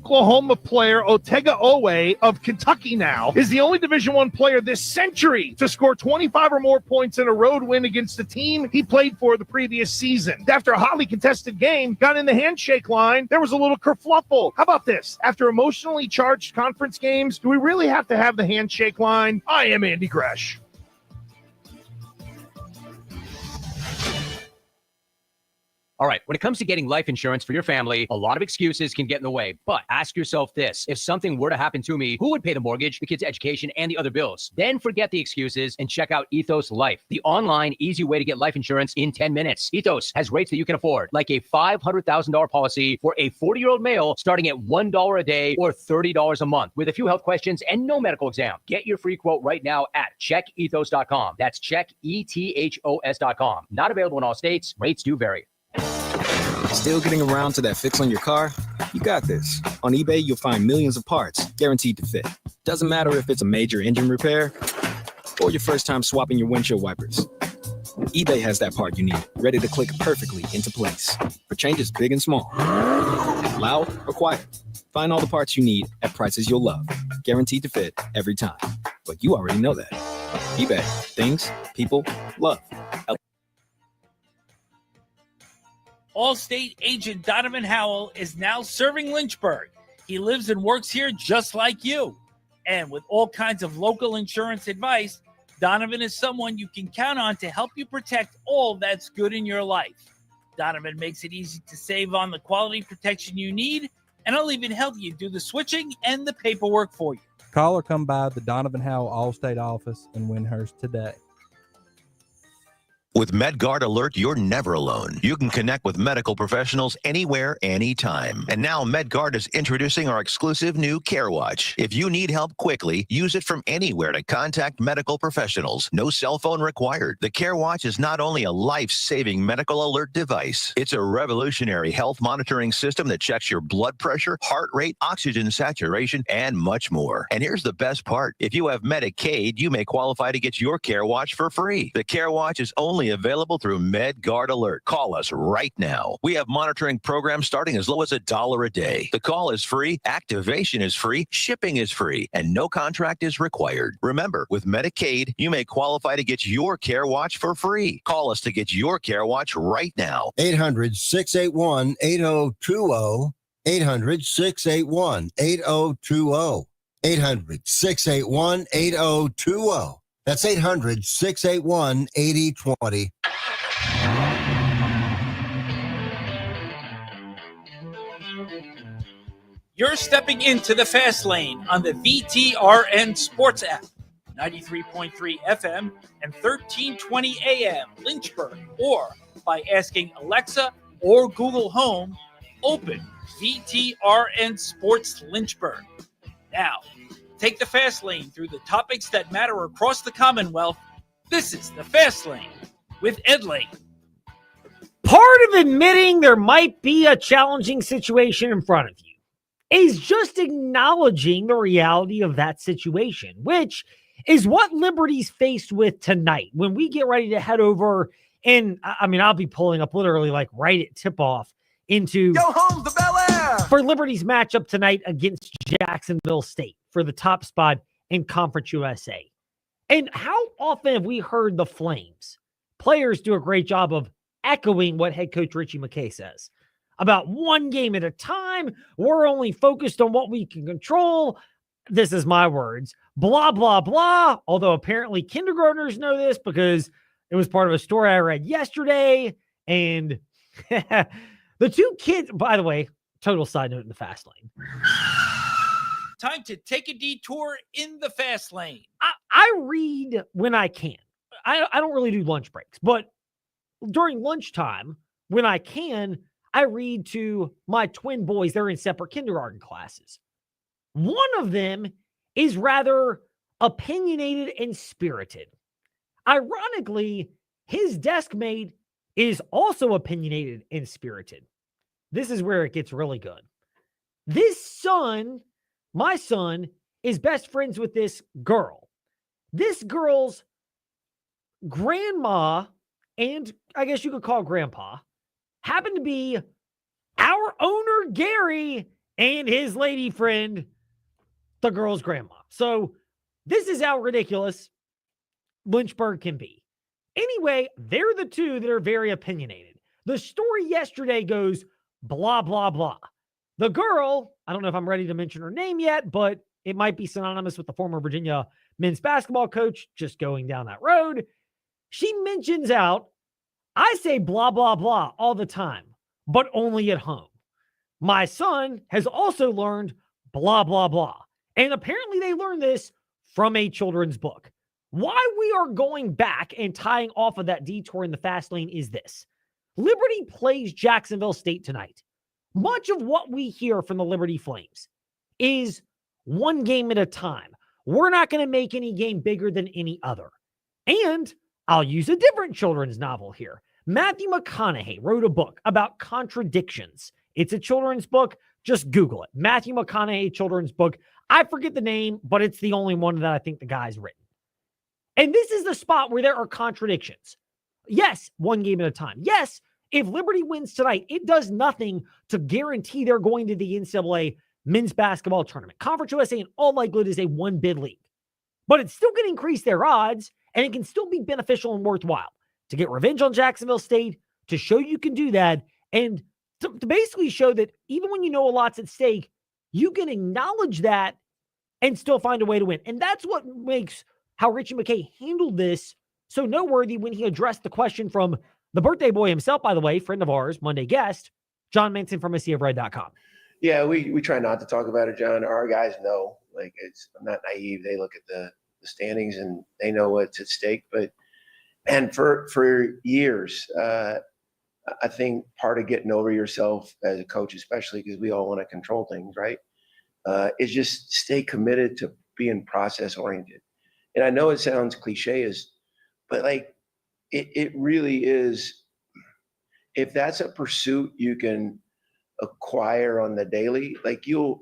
Oklahoma player Otega Owe of Kentucky now is the only Division I player this century to score 25 or more points in a road win against the team he played for the previous season. After a hotly contested game, got in the handshake line, there was a little kerfluffle. How about this? After emotionally charged conference games, do we really have to have the handshake line? I am Andy Gresh. All right, when it comes to getting life insurance for your family, a lot of excuses can get in the way. But ask yourself this. If something were to happen to me, who would pay the mortgage, the kids' education, and the other bills? Then forget the excuses and check out Ethos Life, the online, easy way to get life insurance in 10 minutes. Ethos has rates that you can afford, like a $500,000 policy for a 40-year-old male starting at $1 a day or $30 a month with a few health questions and no medical exam. Get your free quote right now at checkethos.com. That's checkethos.com. Not available in all states. Rates do vary. Still getting around to that fix on your car? You got this. On eBay, you'll find millions of parts guaranteed to fit. Doesn't matter if it's a major engine repair or your first time swapping your windshield wipers. eBay has that part you need, ready to click perfectly into place for changes big and small. Loud or quiet, find all the parts you need at prices you'll love. Guaranteed to fit every time. But you already know that. eBay. Things people love. Allstate agent Donovan Howell is now serving Lynchburg. He lives and works here just like you. And with all kinds of local insurance advice, Donovan is someone you can count on to help you protect all that's good in your life. Donovan makes it easy to save on the quality protection you need, and I'll even help you do the switching and the paperwork for you. Call or come by the Donovan Howell Allstate office in Windhurst today. With MedGuard Alert, you're never alone. You can connect with medical professionals anywhere, anytime. And now MedGuard is introducing our exclusive new Care Watch. If you need help quickly, use it from anywhere to contact medical professionals. No cell phone required. The Care Watch is not only a life-saving medical alert device, it's a revolutionary health monitoring system that checks your blood pressure, heart rate, oxygen saturation, and much more. And here's the best part. If you have Medicaid, you may qualify to get your Care Watch for free. The Care Watch is only available through MedGuard Alert. Call us right now. We have monitoring programs starting as low as $1 a day. The call is free, activation is free, shipping is free, and no contract is required. Remember, with Medicaid, you may qualify to get your Care Watch for free. Call us to get your Care Watch right now. 800-681-8020. 800-681-8020. 800-681-8020. That's 800-681-8020. You're stepping into the fast lane on the VTRN Sports app, 93.3 FM and 1320 AM Lynchburg, or by asking Alexa or Google Home, open VTRN Sports Lynchburg. Now, take the fast lane through the topics that matter across the Commonwealth. This is the Fast Lane with Ed Lane. Part of admitting there might be a challenging situation in front of you is just acknowledging the reality of that situation, which is what Liberty's faced with tonight. When we get ready to head over, and I mean, I'll be pulling up literally like right at tip-off into Go home, the Bel Air! For Liberty's matchup tonight against Jacksonville State for the top spot in Conference USA. And how often have we heard the Flames players do a great job of echoing what head coach Richie McKay says about one game at a time? We're only focused on what we can control. This is my words, blah, blah, blah. Although apparently kindergartners know this because it was part of a story I read yesterday. And the two kids, by the way, total side note in the fast lane. Time to take a detour in the fast lane. I read when I can. I don't really do lunch breaks, but during lunchtime, when I can, I read to my twin boys. They're in separate kindergarten classes. One of them is rather opinionated and spirited. Ironically, his desk mate is also opinionated and spirited. This is where it gets really good. This son, my son, is best friends with this girl. This girl's grandma, and I guess you could call grandpa, happened to be our owner, Gary, and his lady friend, the girl's grandma. So this is how ridiculous Lynchburg can be. Anyway, they're the two that are very opinionated. The story yesterday goes blah, blah, blah. The girl, I don't know if I'm ready to mention her name yet, but it might be synonymous with the former Virginia men's basketball coach, just going down that road. She mentions out, I say blah, blah, blah all the time, but only at home. My son has also learned blah, blah, blah. And apparently they learned this from a children's book. Why we are going back and tying off of that detour in the fast lane is this. Liberty plays Jacksonville State tonight. Much of what we hear from the Liberty Flames is one game at a time. We're not going to make any game bigger than any other. And I'll use a different children's novel here. Matthew McConaughey wrote a book about contradictions. It's a children's book. Just Google it. Matthew McConaughey children's book. I forget the name, but it's the only one that I think the guy's written. And this is the spot where there are contradictions. Yes, one game at a time. Yes, if Liberty wins tonight, it does nothing to guarantee they're going to the NCAA men's basketball tournament. Conference USA in all likelihood is a one-bid league. But it's still going to increase their odds, and it can still be beneficial and worthwhile to get revenge on Jacksonville State, to show you can do that, and to basically show that even when you know a lot's at stake, you can acknowledge that and still find a way to win. And that's what makes how Richie McKay handled this so noteworthy when he addressed the question from the birthday boy himself, by the way, friend of ours, Monday guest, John Manson from AseaofRed.com. Yeah, we try not to talk about it, John. Our guys know, I'm not naive. They look at the standings and they know what's at stake. And for years, I think part of getting over yourself as a coach, especially because we all want to control things, right? Is just stay committed to being process oriented. And I know it sounds cliche, but it really is. If that's a pursuit you can acquire on the daily, you'll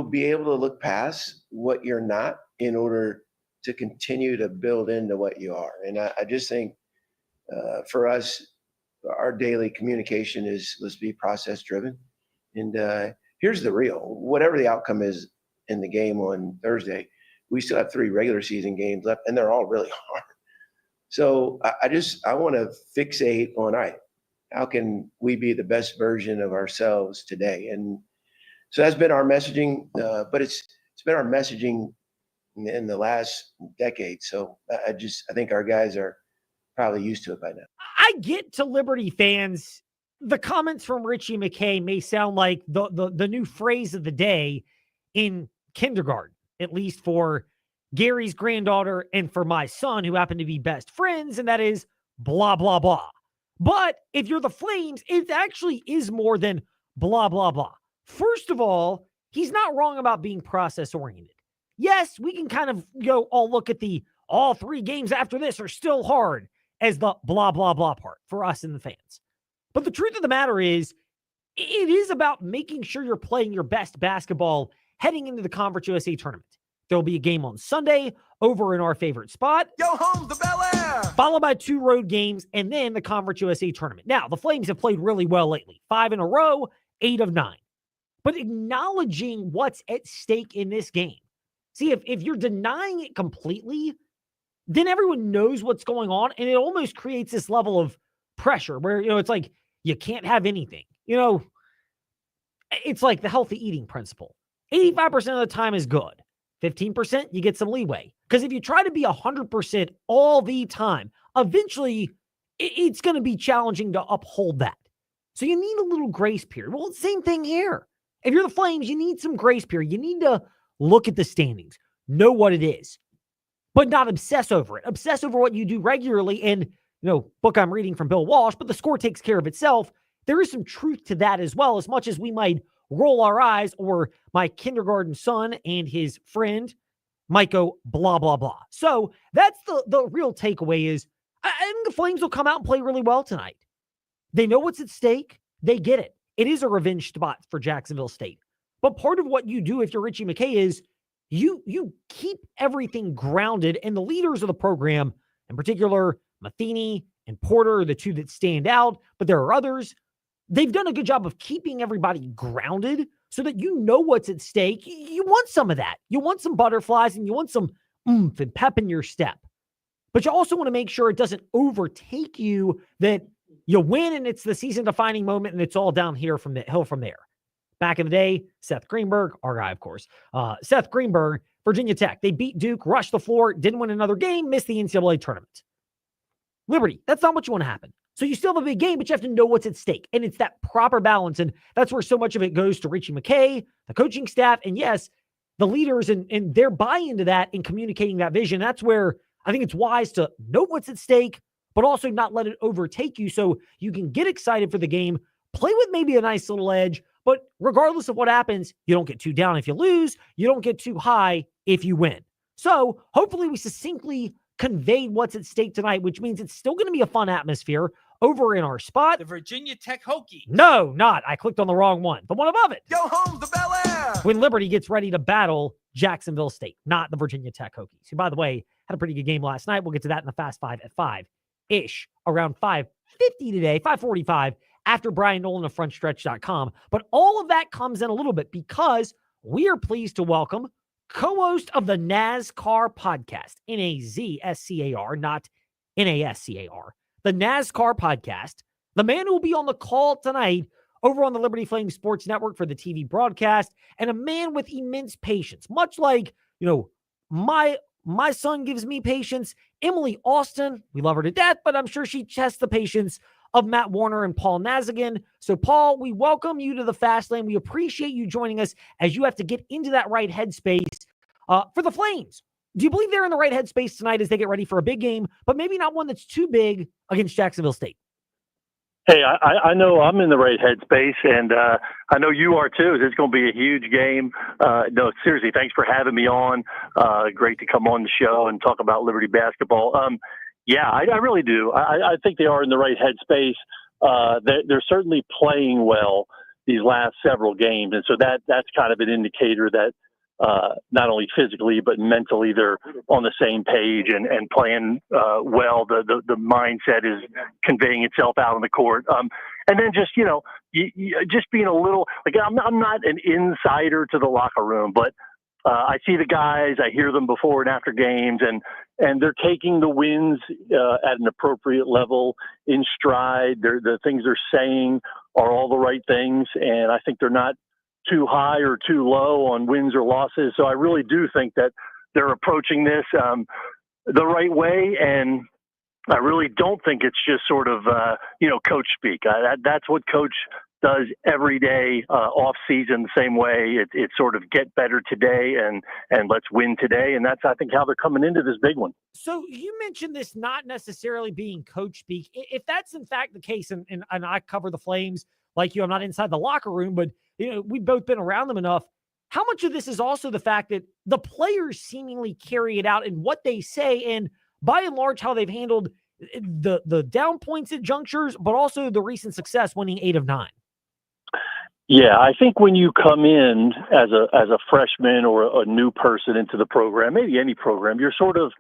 be able to look past what you're not in order to continue to build into what you are. And I just think for us, our daily communication is, let's be process driven. And here's the real, whatever the outcome is in the game on Thursday, we still have 3 regular season games left and they're all really hard. So I want to fixate on, all right, how can we be the best version of ourselves today? And so that's been our messaging, but it's been our messaging in the last decade. So I think our guys are probably used to it by now. I get to Liberty fans, the comments from Richie McKay may sound like the new phrase of the day in kindergarten, at least for Gary's granddaughter and for my son, who happen to be best friends, and that is blah, blah, blah. But if you're the Flames, it actually is more than blah, blah, blah. First of all, he's not wrong about being process-oriented. Yes, we can kind of go, look at all 3 games after this are still hard as the blah, blah, blah part for us and the fans. But the truth of the matter is, it is about making sure you're playing your best basketball heading into the Conference USA tournament. There'll be a game on Sunday over in our favorite spot. Yo home, the Bel Air! Followed by 2 road games and then the Conference USA tournament. Now, the Flames have played really well lately. 5 in a row, 8 of 9. But acknowledging what's at stake in this game. See, if you're denying it completely, then everyone knows what's going on, and it almost creates this level of pressure where, it's like you can't have anything. It's like the healthy eating principle. 85% of the time is good. 15%, you get some leeway. Because if you try to be 100% all the time, eventually it's going to be challenging to uphold that. So you need a little grace period. Well, same thing here. If you're the Flames, you need some grace period. You need to look at the standings, know what it is, but not obsess over it. Obsess over what you do regularly. And, book I'm reading from Bill Walsh, but the score takes care of itself. There is some truth to that as well, as much as we might roll our eyes, or my kindergarten son and his friend might go blah, blah, blah. So that's the real takeaway is I think the Flames will come out and play really well tonight. They know what's at stake. They get it. It is a revenge spot for Jacksonville State. But part of what you do if you're Richie McKay is you keep everything grounded, and the leaders of the program, in particular, Matheny and Porter are the 2 that stand out, but there are others. They've done a good job of keeping everybody grounded so that you know what's at stake. You want some of that. You want some butterflies and you want some oomph and pep in your step. But you also want to make sure it doesn't overtake you, that you win and it's the season-defining moment and it's all down here from the hill from there. Back in the day, Seth Greenberg, our guy, of course, Seth Greenberg, Virginia Tech. They beat Duke, rushed the floor, didn't win another game, missed the NCAA tournament. Liberty, that's not what you want to happen. So you still have a big game, but you have to know what's at stake. And it's that proper balance. And that's where so much of it goes to Richie McKay, the coaching staff, and yes, the leaders and their buy-in to that and communicating that vision. That's where I think it's wise to know what's at stake, but also not let it overtake you so you can get excited for the game, play with maybe a nice little edge, but regardless of what happens, you don't get too down if you lose, you don't get too high if you win. So hopefully we succinctly conveyed what's at stake tonight, which means it's still going to be a fun atmosphere over in our spot. The Virginia Tech Hokies. No, not. I clicked on the wrong one. The one above it. Go home, the Bel Air. When Liberty gets ready to battle Jacksonville State, not the Virginia Tech Hokies, who, by the way, had a pretty good game last night. We'll get to that in the Fast Five at 5-ish, around 5:50 today, 5:45, after Bryan Nolen of frontstretch.com. But all of that comes in a little bit because we are pleased to welcome co-host of the NASCAR podcast, NAZSCAR, not NASCAR, the NASCAR podcast, the man who will be on the call tonight over on the Liberty Flame Sports Network for the TV broadcast, and a man with immense patience, much like, my son gives me patience. Emily Austin, we love her to death, but I'm sure she tests the patience of Matt Warner and Paul Nazigian. So, Paul, we welcome you to the Fast Lane. We appreciate you joining us as you have to get into that right headspace for the Flames. Do you believe they're in the right headspace tonight as they get ready for a big game, but maybe not one that's too big against Jacksonville State? Hey, I know I'm in the right headspace, and I know you are too. It's going to be a huge game. No, seriously, thanks for having me on. Great to come on the show and talk about Liberty basketball. Yeah, I really do. I think they are in the right headspace. They're certainly playing well these last several games, and so that's kind of an indicator that not only physically but mentally they're on the same page and playing well. The mindset is conveying itself out on the court. And then just just being a little like I'm not an insider to the locker room, but I see the guys, I hear them before and after games, and they're taking the wins at an appropriate level in stride. The things they're saying are all the right things, and I think they're not too high or too low on wins or losses. So I really do think that they're approaching this the right way, and I really don't think it's just sort of coach speak. That's what coach does every day off season the same way. It's sort of get better today and let's win today. And that's, I think, how they're coming into this big one. So you mentioned this not necessarily being coach speak. If that's in fact the case, and I cover the Flames like you, I'm not inside the locker room, but we've both been around them enough. How much of this is also the fact that the players seemingly carry it out in what they say, and by and large how they've handled the down points at junctures, but also the recent success winning 8 of 9? Yeah, I think when you come in as a freshman or a new person into the program, maybe any program, you're sort of,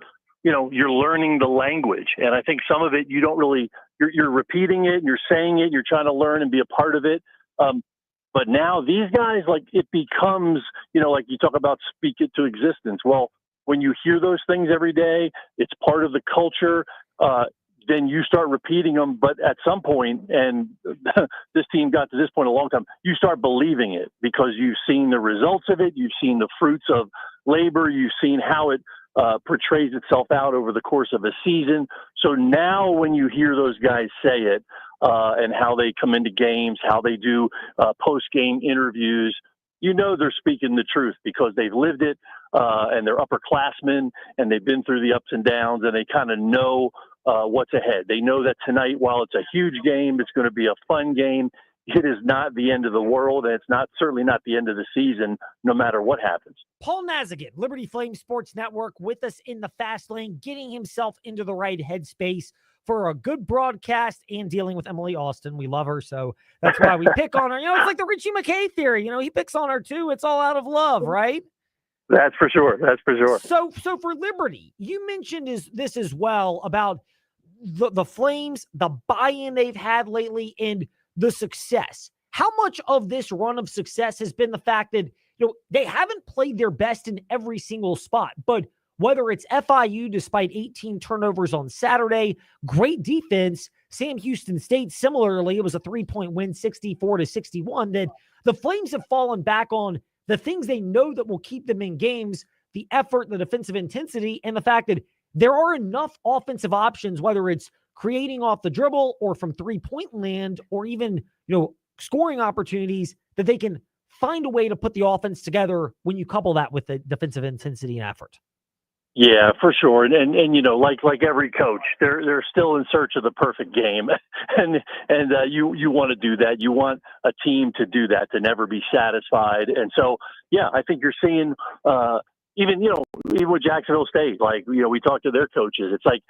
you're learning the language. And I think some of it, you don't really, you're repeating it and you're saying it, you're trying to learn and be a part of it. But now these guys, like, it becomes, like you talk about speak it to existence. Well, when you hear those things every day, it's part of the culture. Then you start repeating them. But at some point, and this team got to this point a long time, you start believing it because you've seen the results of it. You've seen the fruits of labor. You've seen how it portrays itself out over the course of a season. So now when you hear those guys say it and how they come into games, how they do post-game interviews, they're speaking the truth because they've lived it and they're upperclassmen and they've been through the ups and downs and they kind of know what's ahead. They know that tonight, while it's a huge game, it's going to be a fun game. It is not the end of the world, and it's certainly not the end of the season, no matter what happens. Paul Nazigian, Liberty Flame Sports Network, with us in the Fast Lane, getting himself into the right headspace for a good broadcast and dealing with Emily Austin. We love her, so that's why we pick on her. It's like the Richie McKay theory. He picks on her too. It's all out of love, right? That's for sure. That's for sure. So for Liberty, you mentioned this as well about the Flames, the buy-in they've had lately, and the success. how much of this run of success has been the fact that, they haven't played their best in every single spot, but whether it's FIU, despite 18 turnovers on Saturday, great defense, Sam Houston State, similarly, it was a 3-point win, 64-61, that the Flames have fallen back on the things they know that will keep them in games, the effort, the defensive intensity, and the fact that there are enough offensive options, whether it's creating off the dribble or from three-point land or even, scoring opportunities, that they can find a way to put the offense together when you couple that with the defensive intensity and effort. Yeah, for sure. And like every coach, they're still in search of the perfect game. and you want to do that. You want a team to do that, to never be satisfied. And so, yeah, I think you're seeing even with Jacksonville State, we talked to their coaches. It's like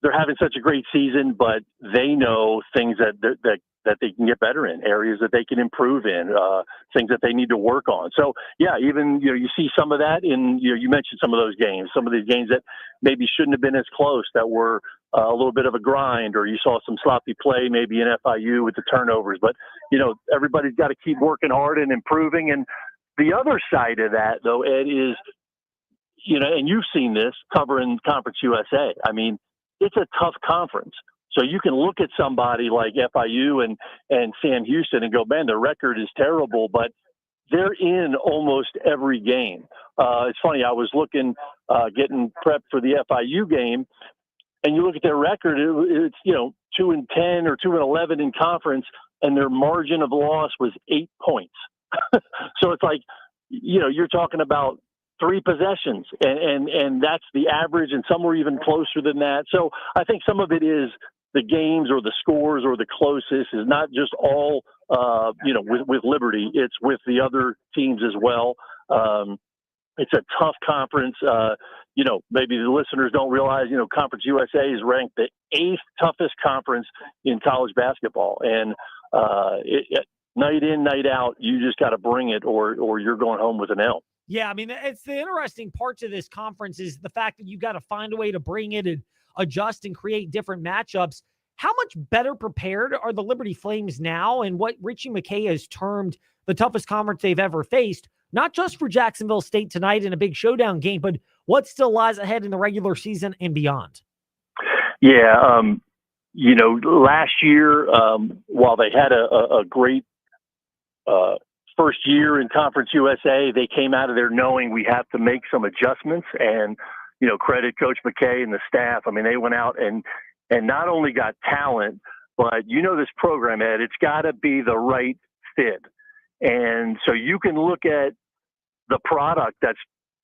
they're having such a great season, but they know things that they can get better in, areas that they can improve in, things that they need to work on. So, yeah, even, you see some of that in, you mentioned some of those games, some of these games that maybe shouldn't have been as close, that were a little bit of a grind, or you saw some sloppy play maybe in FIU with the turnovers. But, everybody's got to keep working hard and improving. And the other side of that, though, Ed, is, and you've seen this covering Conference USA. I mean, it's a tough conference. So you can look at somebody like FIU and Sam Houston and go, man, their record is terrible, but they're in almost every game. It's funny, I was looking, getting prepped for the FIU game, and you look at their record, it's 2-10 or 2-11 in conference, and their margin of loss was 8 points. So it's like, you're talking about 3 possessions, and that's the average, and some were even closer than that. So I think some of it is the games or the scores or the closest is not just all, with Liberty. It's with the other teams as well. It's a tough conference. Maybe the listeners don't realize, Conference USA is ranked the 8th toughest conference in college basketball. And night in, night out, you just got to bring it or you're going home with an L. Yeah, I mean, it's the interesting part to this conference is the fact that you got to find a way to bring it and adjust and create different matchups. How much better prepared are the Liberty Flames now, and what Richie McKay has termed the toughest conference they've ever faced, not just for Jacksonville State tonight in a big showdown game, but what still lies ahead in the regular season and beyond? Yeah, last year, while they had a great first year in Conference USA, they came out of there knowing we have to make some adjustments, and credit Coach McKay and the staff. I mean, they went out and not only got talent, but this program, Ed, it's got to be the right fit. And so you can look at the product that's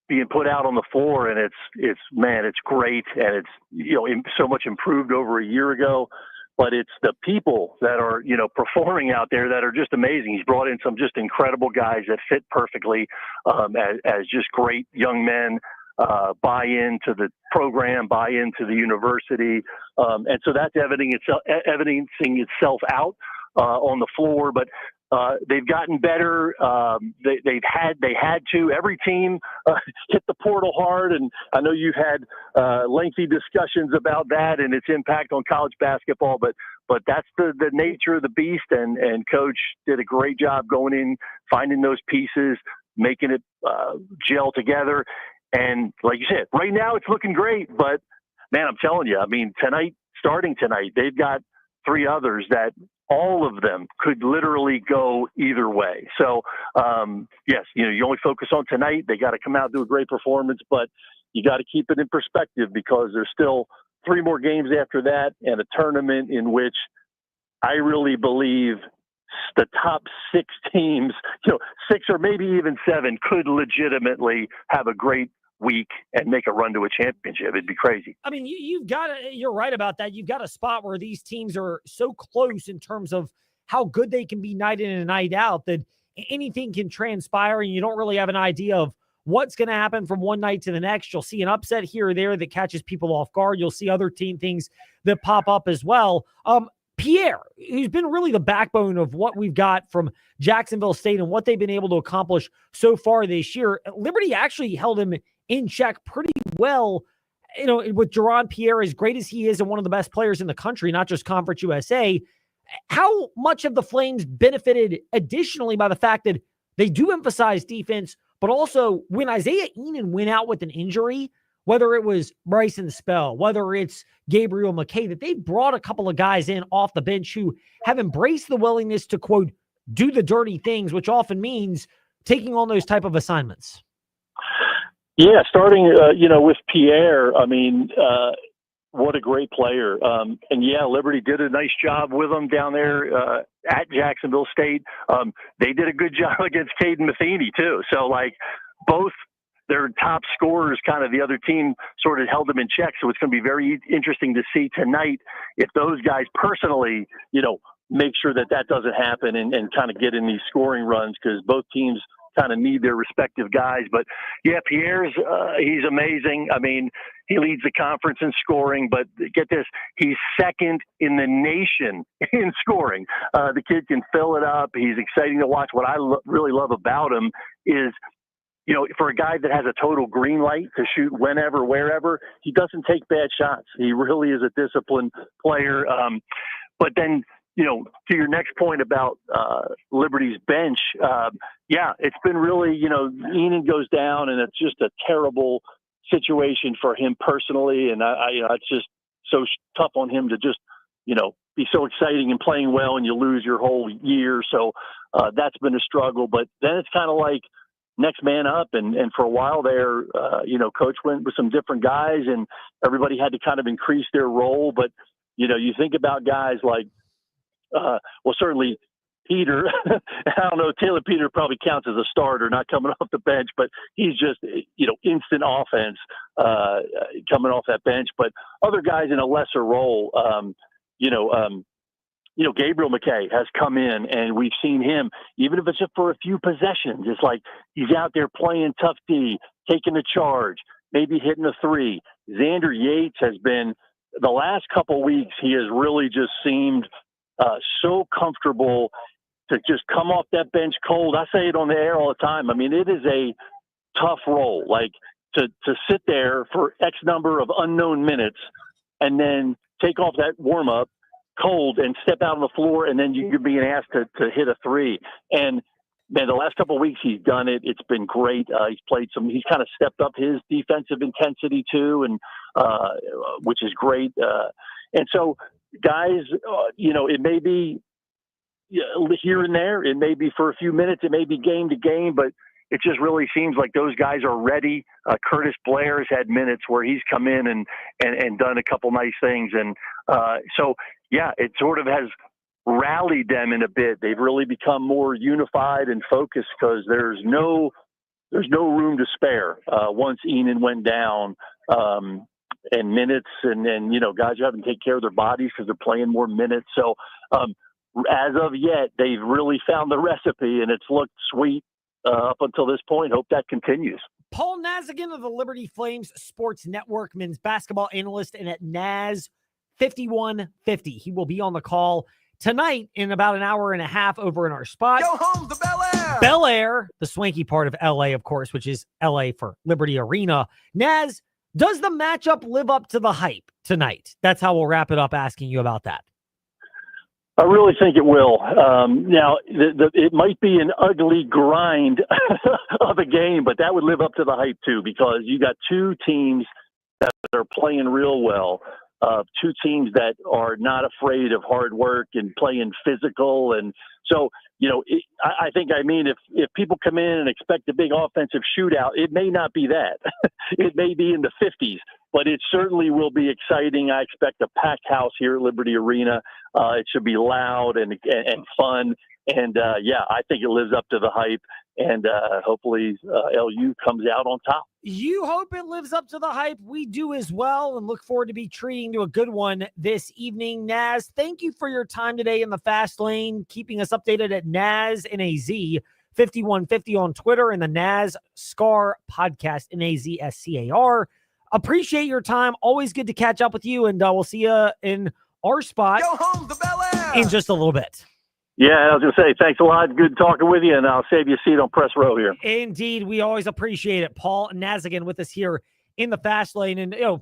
being put out on the floor, and it's great, and it's so much improved over a year ago. But it's the people that are performing out there that are just amazing. He's brought in some just incredible guys that fit perfectly as just great young men. Buy into the program, buy into the university. And so that's evidencing itself out on the floor, but they've gotten better. They had to. Every team hit the portal hard, and I know you've had lengthy discussions about that and its impact on college basketball, but that's the nature of the beast, and Coach did a great job going in, finding those pieces, making it gel together. And like you said, right now it's looking great, but man, I'm telling you, I mean, starting tonight, they've got 3 others that all of them could literally go either way. So, yes, you only focus on tonight. They got to come out and do a great performance, but you got to keep it in perspective because there's still 3 more games after that and a tournament in which I really believe the top 6 teams, 6 or maybe even 7 could legitimately have a great week and make a run to a championship. It'd be crazy. I mean, you're right about that. You've got a spot where these teams are so close in terms of how good they can be night in and night out that anything can transpire and you don't really have an idea of what's going to happen from one night to the next. You'll see an upset here or there that catches people off guard. You'll see other team things that pop up as well. Pierre, who's been really the backbone of what we've got from Jacksonville State and what they've been able to accomplish so far this year. Liberty actually held him in check pretty well, with Jaron Pierre, as great as he is and one of the best players in the country, not just Conference USA. how much have the Flames benefited additionally by the fact that they do emphasize defense, but also when Isaiah Enan went out with an injury, whether it was Bryson Spell, whether it's Gabriel McKay, that they brought a couple of guys in off the bench who have embraced the willingness to, quote, do the dirty things, which often means taking on those type of assignments. Yeah, starting, with Pierre, I mean, what a great player. And yeah, Liberty did a nice job with him down there at Jacksonville State. They did a good job against Caden Matheny too. So like both their top scorers, kind of the other team sort of held them in check. So it's going to be very interesting to see tonight if those guys personally, make sure that doesn't happen and kind of get in these scoring runs, because both teams kind of need their respective guys. But yeah, Pierre's he's amazing. I mean, he leads the conference in scoring, but get this, he's second in the nation in scoring. The kid can fill it up. He's exciting to watch. What I really love about him is, for a guy that has a total green light to shoot whenever, wherever, he doesn't take bad shots. He really is a disciplined player. But then, to your next point about Liberty's bench, it's been really, Enan goes down, and it's just a terrible situation for him personally. And it's just so tough on him to just, be so exciting and playing well, and you lose your whole year. So that's been a struggle. But then it's kind of like next man up. And for a while there, coach went with some different guys, and everybody had to kind of increase their role. But, you think about guys like, certainly Peter. I don't know. Taylor Peter probably counts as a starter, not coming off the bench, but he's just, instant offense coming off that bench. But other guys in a lesser role, Gabriel McKay has come in, and we've seen him, even if it's just for a few possessions. It's like he's out there playing tough D, taking the charge, maybe hitting a three. Xander Yates has been, the last couple weeks, he has really just seemed so comfortable to just come off that bench cold. I say it on the air all the time. I mean, it is a tough role, like to sit there for X number of unknown minutes and then take off that warm up cold and step out on the floor, and then you're being asked to hit a three. And man, the last couple of weeks he's done it. It's been great. He's kind of stepped up his defensive intensity too, and which is great. And so guys, it may be here and there, it may be for a few minutes, it may be game to game, but it just really seems like those guys are ready. Curtis Blair has had minutes where he's come in and done a couple nice things. And it sort of has rallied them in a bit. They've really become more unified and focused, because there's no room to spare once Enan went down. And minutes and guys are having to take care of their bodies because they're playing more minutes. So as of yet, they've really found the recipe, and it's looked sweet up until this point. Hope that continues. Paul Nazigian of the Liberty Flames Sports Network, men's basketball analyst, and at Naz 5150. He will be on the call tonight in about an hour and a half over in our spot. Go home to Bel Air. Bel Air, the swanky part of LA, of course, which is LA for Liberty Arena. Naz, does the matchup live up to the hype tonight? That's how we'll wrap it up, asking you about that. I really think it will. Now, it might be an ugly grind of a game, but that would live up to the hype too, because you got two teams that are playing real well, two teams that are not afraid of hard work and playing physical. And so, I think, if people come in and expect a big offensive shootout, it may not be that. It may be in the 50s, but it certainly will be exciting. I expect a packed house here at Liberty Arena. It should be loud and fun. And, I think it lives up to the hype. And hopefully LU comes out on top. You hope it lives up to the hype. We do as well, and look forward to be treating to a good one this evening. Naz, thank you for your time today in the Fast Lane, keeping us updated at Naz NAZ 5150 on Twitter and the NASCAR podcast, NAZSCAR. Appreciate your time. Always good to catch up with you, and we'll see you in our spot Go home to Bel Air. in just a little bit. Yeah, I was going to say, thanks a lot. Good talking with you, and I'll save you a seat on press row here. Indeed, we always appreciate it. Paul Nazigian with us here in the Fast Lane. And,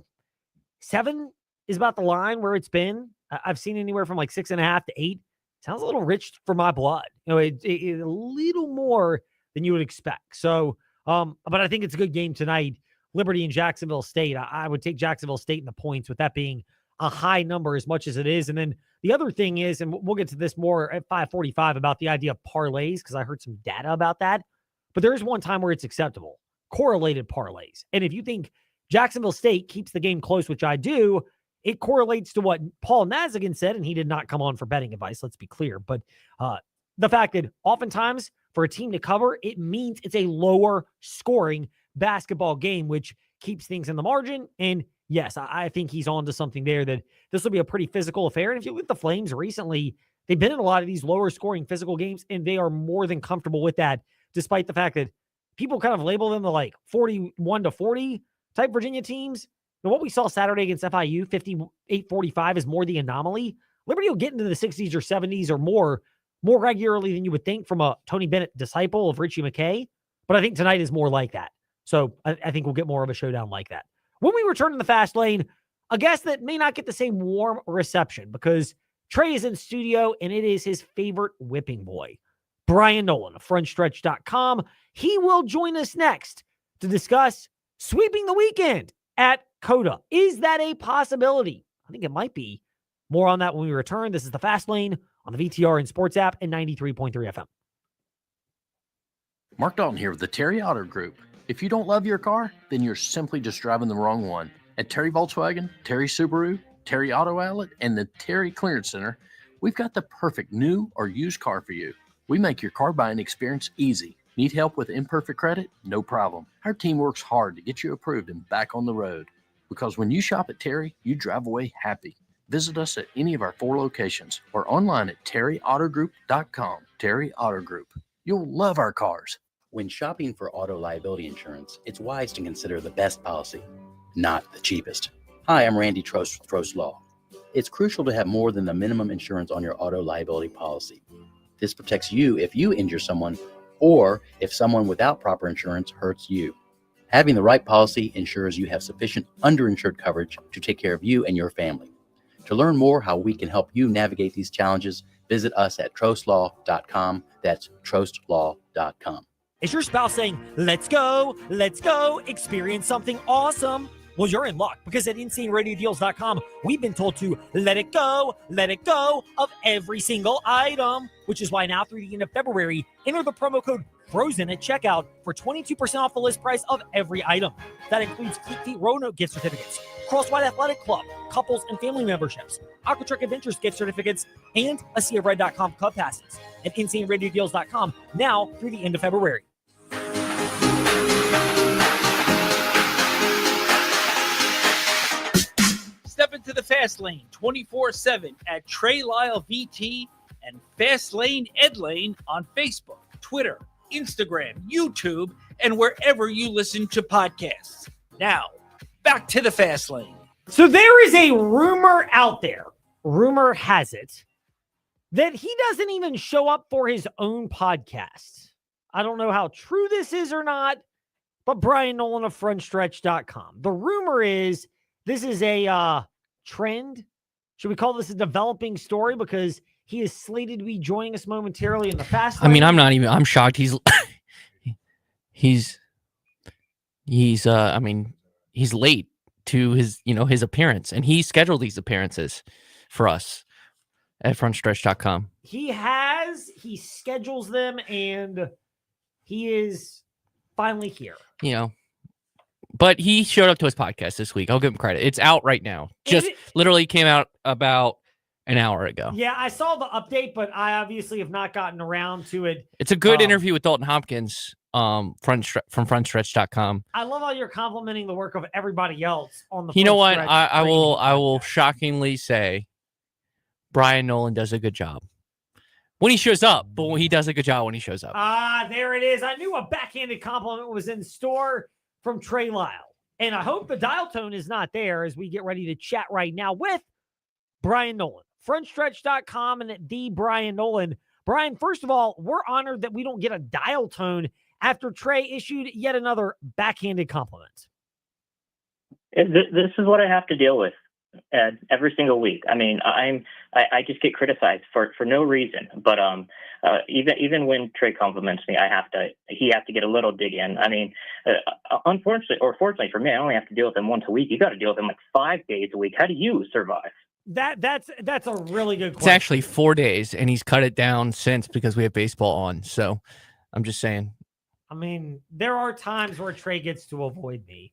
7 is about the line where it's been. I've seen anywhere from like 6.5 to 8 sounds a little rich for my blood. It's a little more than you would expect. So, but I think it's a good game tonight. Liberty and Jacksonville State. I would take Jacksonville State in the points, with that being a high number as much as it is. And then the other thing is, and we'll get to this more at 5:45 about the idea of parlays, because I heard some data about that. But there is one time where it's acceptable, correlated parlays. And if you think Jacksonville State keeps the game close, which I do, it correlates to what Paul Nazigian said, and he did not come on for betting advice, let's be clear. But the fact that oftentimes for a team to cover, it means it's a lower scoring basketball game, which keeps things in the margin. And yes, I think he's on to something there, that this will be a pretty physical affair. And if you look at the Flames recently, they've been in a lot of these lower scoring physical games, and they are more than comfortable with that, despite the fact that people kind of label them the like 41-40 type Virginia teams. And what we saw Saturday against FIU, 58-45, is more the anomaly. Liberty will get into the 60s or 70s or more regularly than you would think from a Tony Bennett disciple of Richie McKay. But I think tonight is more like that. So I think we'll get more of a showdown like that. When we return in the fast lane, a guest that may not get the same warm reception, because Trey is in studio and it is his favorite whipping boy, Bryan Nolen of frontstretch.com. He will join us next to discuss sweeping the weekend at Coda. Is that a possibility? I think it might be. More on that when we return. This is the Fast Lane on the VTR and Sports app and 93.3 FM. Mark Dalton here with the Terry Auto Group. If you don't love your car, then you're simply just driving the wrong one. At Terry Volkswagen, Terry Subaru, Terry Auto Outlet, and the Terry Clearance Center, we've got the perfect new or used car for you. We make your car buying experience easy. Need help with imperfect credit? No problem. Our team works hard to get you approved and back on the road. Because when you shop at Terry, you drive away happy. Visit us at any of our 4 locations or online at terryautogroup.com. Terry Auto Group. You'll love our cars. When shopping for auto liability insurance, it's wise to consider the best policy, not the cheapest. Hi, I'm Randy Trost with Trost Law. It's crucial to have more than the minimum insurance on your auto liability policy. This protects you if you injure someone or if someone without proper insurance hurts you. Having the right policy ensures you have sufficient underinsured coverage to take care of you and your family. To learn more how we can help you navigate these challenges, visit us at trostlaw.com. That's trostlaw.com. Is your spouse saying, let's go, experience something awesome? Well, you're in luck, because at InsaneRadioDeals.com, we've been told to let it go of every single item, which is why now through the end of February, enter the promo code FROZEN at checkout for 22% off the list price of every item. That includes Keep Feet Roanoke gift certificates, Crosswhite Athletic Club, couples and family memberships, Aquatrek Adventures gift certificates, and a SeaofRed.com Club passes at InsaneRadioDeals.com now through the end of February. Step into the Fast Lane 24/7 at Trey Lyle VT and Fast Lane Ed Lane on Facebook, Twitter, Instagram, YouTube, and wherever you listen to podcasts. Now, back to the Fast Lane. So there is a rumor out there, rumor has it, that he doesn't even show up for his own podcast. I don't know how true this is or not, but Bryan Nolen of frontstretch.com. The rumor is this is a trend. Should we call this a developing story? Because he is slated to be joining us momentarily in the Fast Lane. I mean, I'm shocked. He's late to his appearance, and he scheduled these appearances for us at frontstretch.com. He schedules them, and he is finally here. But he showed up to his podcast this week. I'll give him credit. It's out right now. Literally came out about an hour ago. Yeah, I saw the update, but I obviously have not gotten around to it. It's a good interview with Dalton Hopkins from frontstretch.com. I love how you're complimenting the work of everybody else on the You know what? I will shockingly say Bryan Nolen does a good job when he shows up, but he does a good job when he shows up. There it is. I knew a backhanded compliment was in store from Trey Lyle. And I hope the dial tone is not there as we get ready to chat right now with Bryan Nolen. Frontstretch.com and at the Bryan Nolen. Bryan, first of all, we're honored that we don't get a dial tone after Trey issued yet another backhanded compliment. This is what I have to deal with. Ed, every single week. I mean, I just get criticized for no reason. But even when Trey compliments me, he has to get a little dig in. I mean, unfortunately or fortunately for me, I only have to deal with him once a week. You got to deal with him like 5 days a week. How do you survive? That's a really good question. It's actually 4 days, and he's cut it down since because we have baseball on. So I'm just saying. I mean, there are times where Trey gets to avoid me.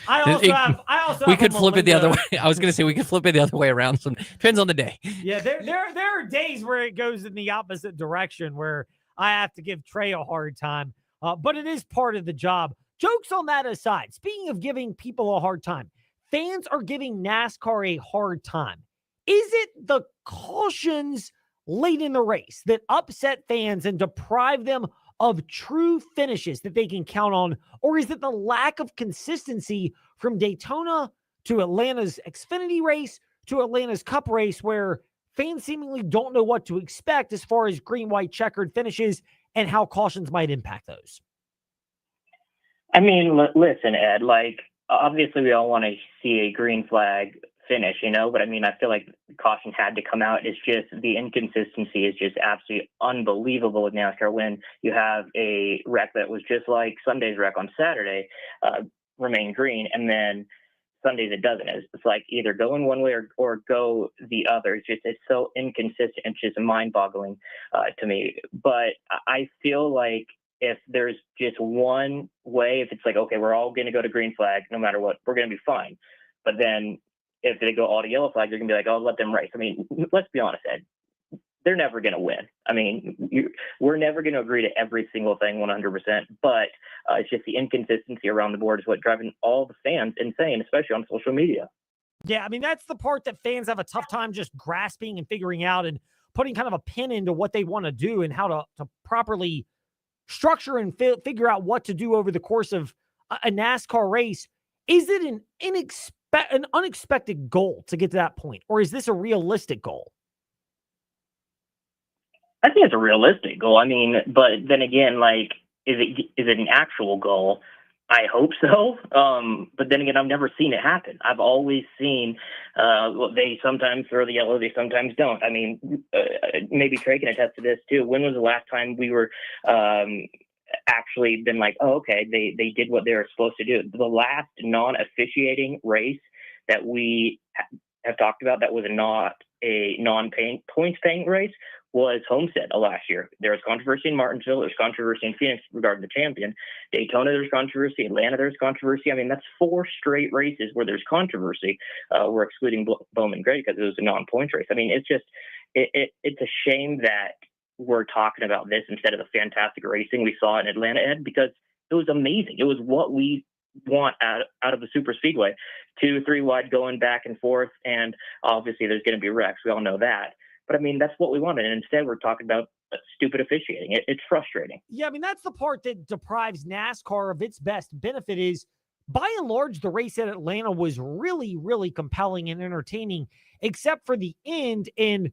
I also we have could a flip it the other way. Melinda- I was gonna say we could flip it the other way around. Some depends on the day. Yeah, there are days where it goes in the opposite direction where I have to give Trey a hard time. But it is part of the job. Jokes on that aside, speaking of giving people a hard time, fans are giving NASCAR a hard time. Is it the cautions late in the race that upset fans and deprive them of true finishes that they can count on? Or is it the lack of consistency from Daytona to Atlanta's Xfinity race to Atlanta's Cup race where fans seemingly don't know what to expect as far as green, white, checkered finishes and how cautions might impact those? I mean, listen, Ed, like, obviously we all want to see a green flag finish, but I mean, I feel like caution had to come out. It's just the inconsistency is just absolutely unbelievable with NASCAR when you have a wreck that was just like Sunday's wreck on Saturday, remain green, and then Sundays it doesn't. It's like either go in one way or go the other. It's so inconsistent. It's just mind-boggling to me. But I feel like if there's just one way, if it's like, okay, we're all going to go to green flag no matter what, we're going to be fine. But then if they go all to yellow flag, they're going to be like, oh, let them race. I mean, let's be honest, Ed. They're never going to win. I mean, we're never going to agree to every single thing 100%, but it's just the inconsistency around the board is what driving all the fans insane, especially on social media. Yeah, I mean, that's the part that fans have a tough time just grasping and figuring out and putting kind of a pin into what they want to do and how to properly structure and figure out what to do over the course of a NASCAR race. Is it an unexpected goal to get to that point, or is this a realistic goal? I think it's a realistic goal. I mean, but then again, like, is it an actual goal? I hope so. But then again, I've never seen it happen. I've always seen they sometimes throw the yellow, they sometimes don't. I mean, maybe Trey can attest to this too. When was the last time we were actually been like, oh, okay, they did what they were supposed to do? The last non-officiating race that we have talked about that was not a non-points paying race was Homestead last year. There was controversy in Martinsville. There's controversy in Phoenix regarding the champion. Daytona, there's controversy. Atlanta, there's controversy. I mean, that's 4 straight races where there's controversy. We're excluding Bowman Gray because it was a non-points race. I mean, it's just, it's a shame that we're talking about this instead of the fantastic racing we saw in Atlanta, Ed, because it was amazing. It was what we want out of a super speedway. 2, 3 wide going back and forth. And obviously there's going to be wrecks. We all know that. But I mean, that's what we wanted. And instead we're talking about stupid officiating. It's frustrating. Yeah, I mean, that's the part that deprives NASCAR of its best benefit is, by and large, the race at Atlanta was really, really compelling and entertaining, except for the end. And,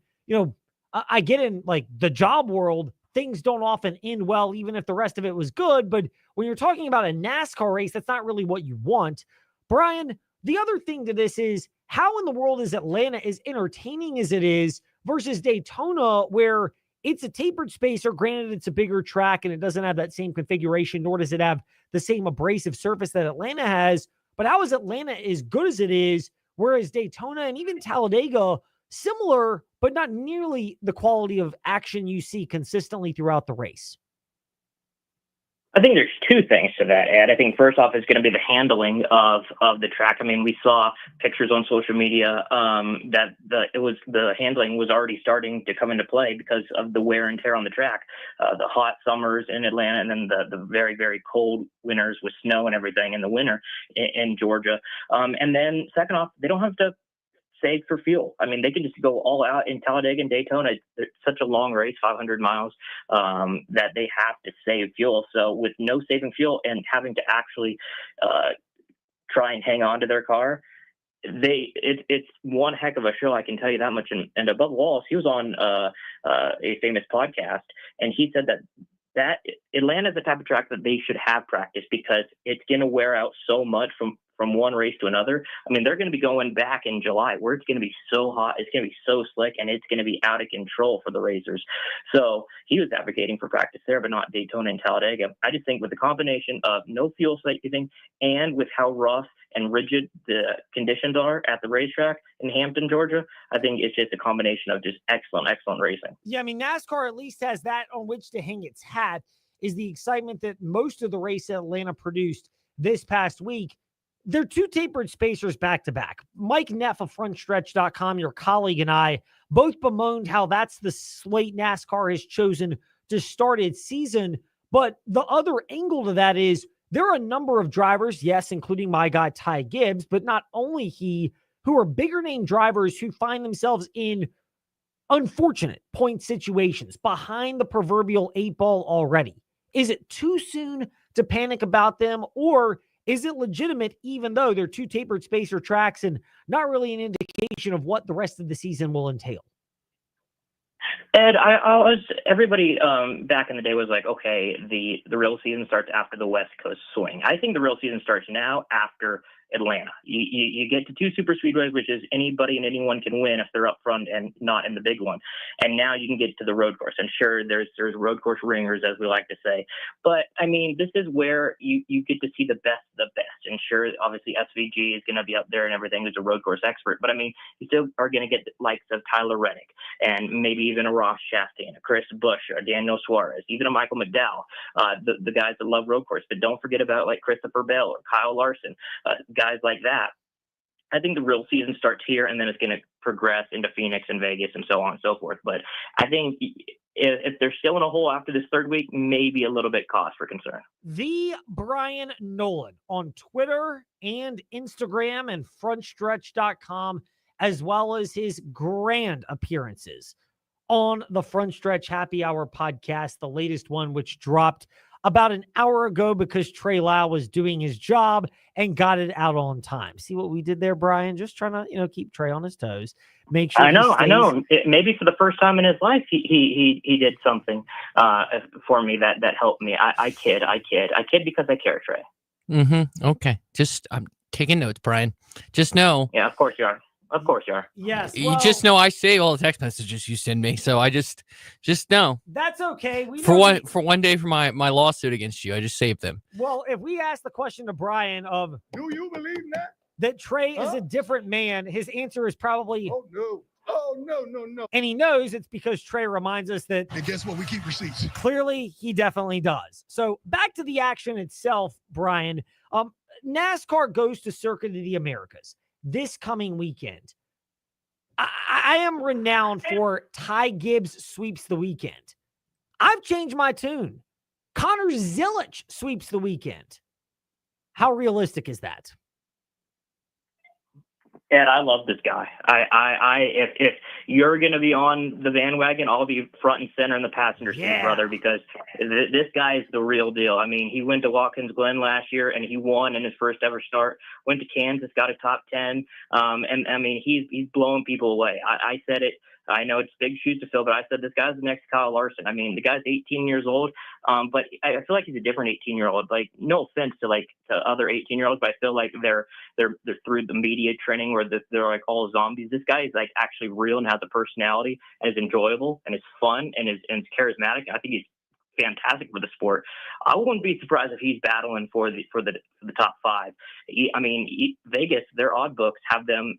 I get in like the job world, things don't often end well, even if the rest of it was good. But when you're talking about a NASCAR race, that's not really what you want. Bryan, the other thing to this is, how in the world is Atlanta as entertaining as it is versus Daytona, where it's a tapered spacer? Granted, it's a bigger track and it doesn't have that same configuration, nor does it have the same abrasive surface that Atlanta has. But how is Atlanta as good as it is, whereas Daytona and even Talladega, similar, but not nearly the quality of action you see consistently throughout the race? I think there's 2 things to that, Ed. I think first off is going to be the handling of the track. I mean, we saw pictures on social media that the handling was already starting to come into play because of the wear and tear on the track. The hot summers in Atlanta, and then the very, very cold winters with snow and everything in the winter in Georgia. And then second off, they don't have to save for fuel. I mean, they can just go all out in Talladega and Daytona. It's such a long race, 500 miles, that they have to save fuel. So with no saving fuel and having to actually try and hang on to their car, it's one heck of a show, I can tell you that much. And above all, he was on a famous podcast, and he said that Atlanta is the type of track that they should have practice because it's going to wear out so much from one race to another. I mean, they're going to be going back in July where it's going to be so hot, it's going to be so slick, and it's going to be out of control for the racers. So he was advocating for practice there, but not Daytona and Talladega. I just think with the combination of no fuel saving and with how rough and rigid the conditions are at the racetrack in Hampton, Georgia, I think it's just a combination of just excellent racing. Yeah, I mean, NASCAR at least has that on which to hang its hat, is the excitement that most of the race at Atlanta produced this past week. They're two tapered spacers back to back. Mike Neff of frontstretch.com, your colleague, and I both bemoaned how that's the slate NASCAR has chosen to start its season. But the other angle to that is there are a number of drivers, yes, including my guy Ty Gibbs, but not only he, who are bigger name drivers who find themselves in unfortunate point situations behind the proverbial 8-ball already. Is it too soon to panic about them, or is it legitimate even though they're two tapered spacer tracks and not really an indication of what the rest of the season will entail? Ed, everybody back in the day was like, okay, the real season starts after the West Coast swing. I think the real season starts now after Atlanta. You get to two super speedways, which is anybody and anyone can win if they're up front and not in the big one. And now you can get to the road course. And sure, there's road course ringers, as we like to say. But I mean, this is where you get to see the best of the best. And sure, obviously SVG is going to be up there and everything. There's a road course expert. But I mean, you still are going to get the likes of Tyler Reddick and maybe even a Ross Chastain, a Chris Busch, or a Daniel Suarez, even a Michael McDowell, the guys that love road course. But don't forget about like Christopher Bell or Kyle Larson, guys like that. I think the real season starts here, and then it's going to progress into Phoenix and Vegas and so on and so forth. But I think if they're still in a hole after this third week, maybe a little bit cause for concern. The Bryan Nolen on Twitter and Instagram and frontstretch.com, as well as his grand appearances on the Front Stretch Happy Hour podcast, the latest one, which dropped about an hour ago because Trey Lau was doing his job and got it out on time. See what we did there, Brian? Just trying to, keep Trey on his toes. Make sure. I know. Maybe for the first time in his life, he did something for me that helped me. I kid because I care, Trey. Mm-hmm. Okay. I'm taking notes, Brian. Just know. Yeah, of course you are. Of course you are. Yes. You just know I save all the text messages you send me, so I just know. That's okay. For one day for my lawsuit against you, I just saved them. Well, if we ask the question to Brian of, do you believe that Trey is a different man, his answer is probably, oh no. And he knows it's because Trey reminds us that. And guess what? We keep receipts. Clearly, he definitely does. So back to the action itself, Brian. NASCAR goes to Circuit of the Americas this coming weekend. I am renowned for Ty Gibbs sweeps the weekend. I've changed my tune. Connor Zilic sweeps the weekend. How realistic is that? And I love this guy. If you're going to be on the bandwagon, I'll be front and center in the passenger seat, brother, because this guy is the real deal. I mean, he went to Watkins Glen last year and he won in his first ever start. Went to Kansas, got a top 10. And I mean, he's blowing people away. I said it. I know it's big shoes to fill, but I said this guy's the next Kyle Larson. I mean, the guy's 18 years old, but I feel like he's a different 18-year-old. Like, no offense to other 18-year-olds, but I feel like they're through the media training where they're like all zombies. This guy is like actually real and has a personality and is enjoyable and is fun and is charismatic. I think he's fantastic for the sport. I wouldn't be surprised if he's battling for the top five. Vegas, their odd books have them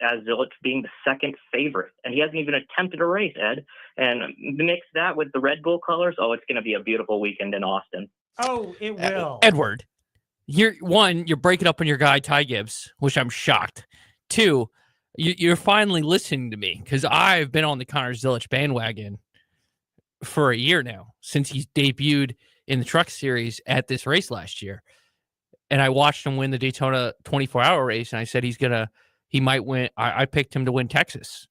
as Zilic being the second favorite, and he hasn't even attempted a race, Ed. And mix that with the Red Bull colors. Oh, it's going to be a beautiful weekend in Austin. Oh, it will. Edward, you're breaking up on your guy Ty Gibbs, which I'm shocked. Two, you're finally listening to me because I've been on the Connor Zilic bandwagon for a year now since he's debuted in the Truck Series at this race last year, and I watched him win the Daytona 24-hour race, and I said he might win. I picked him to win Texas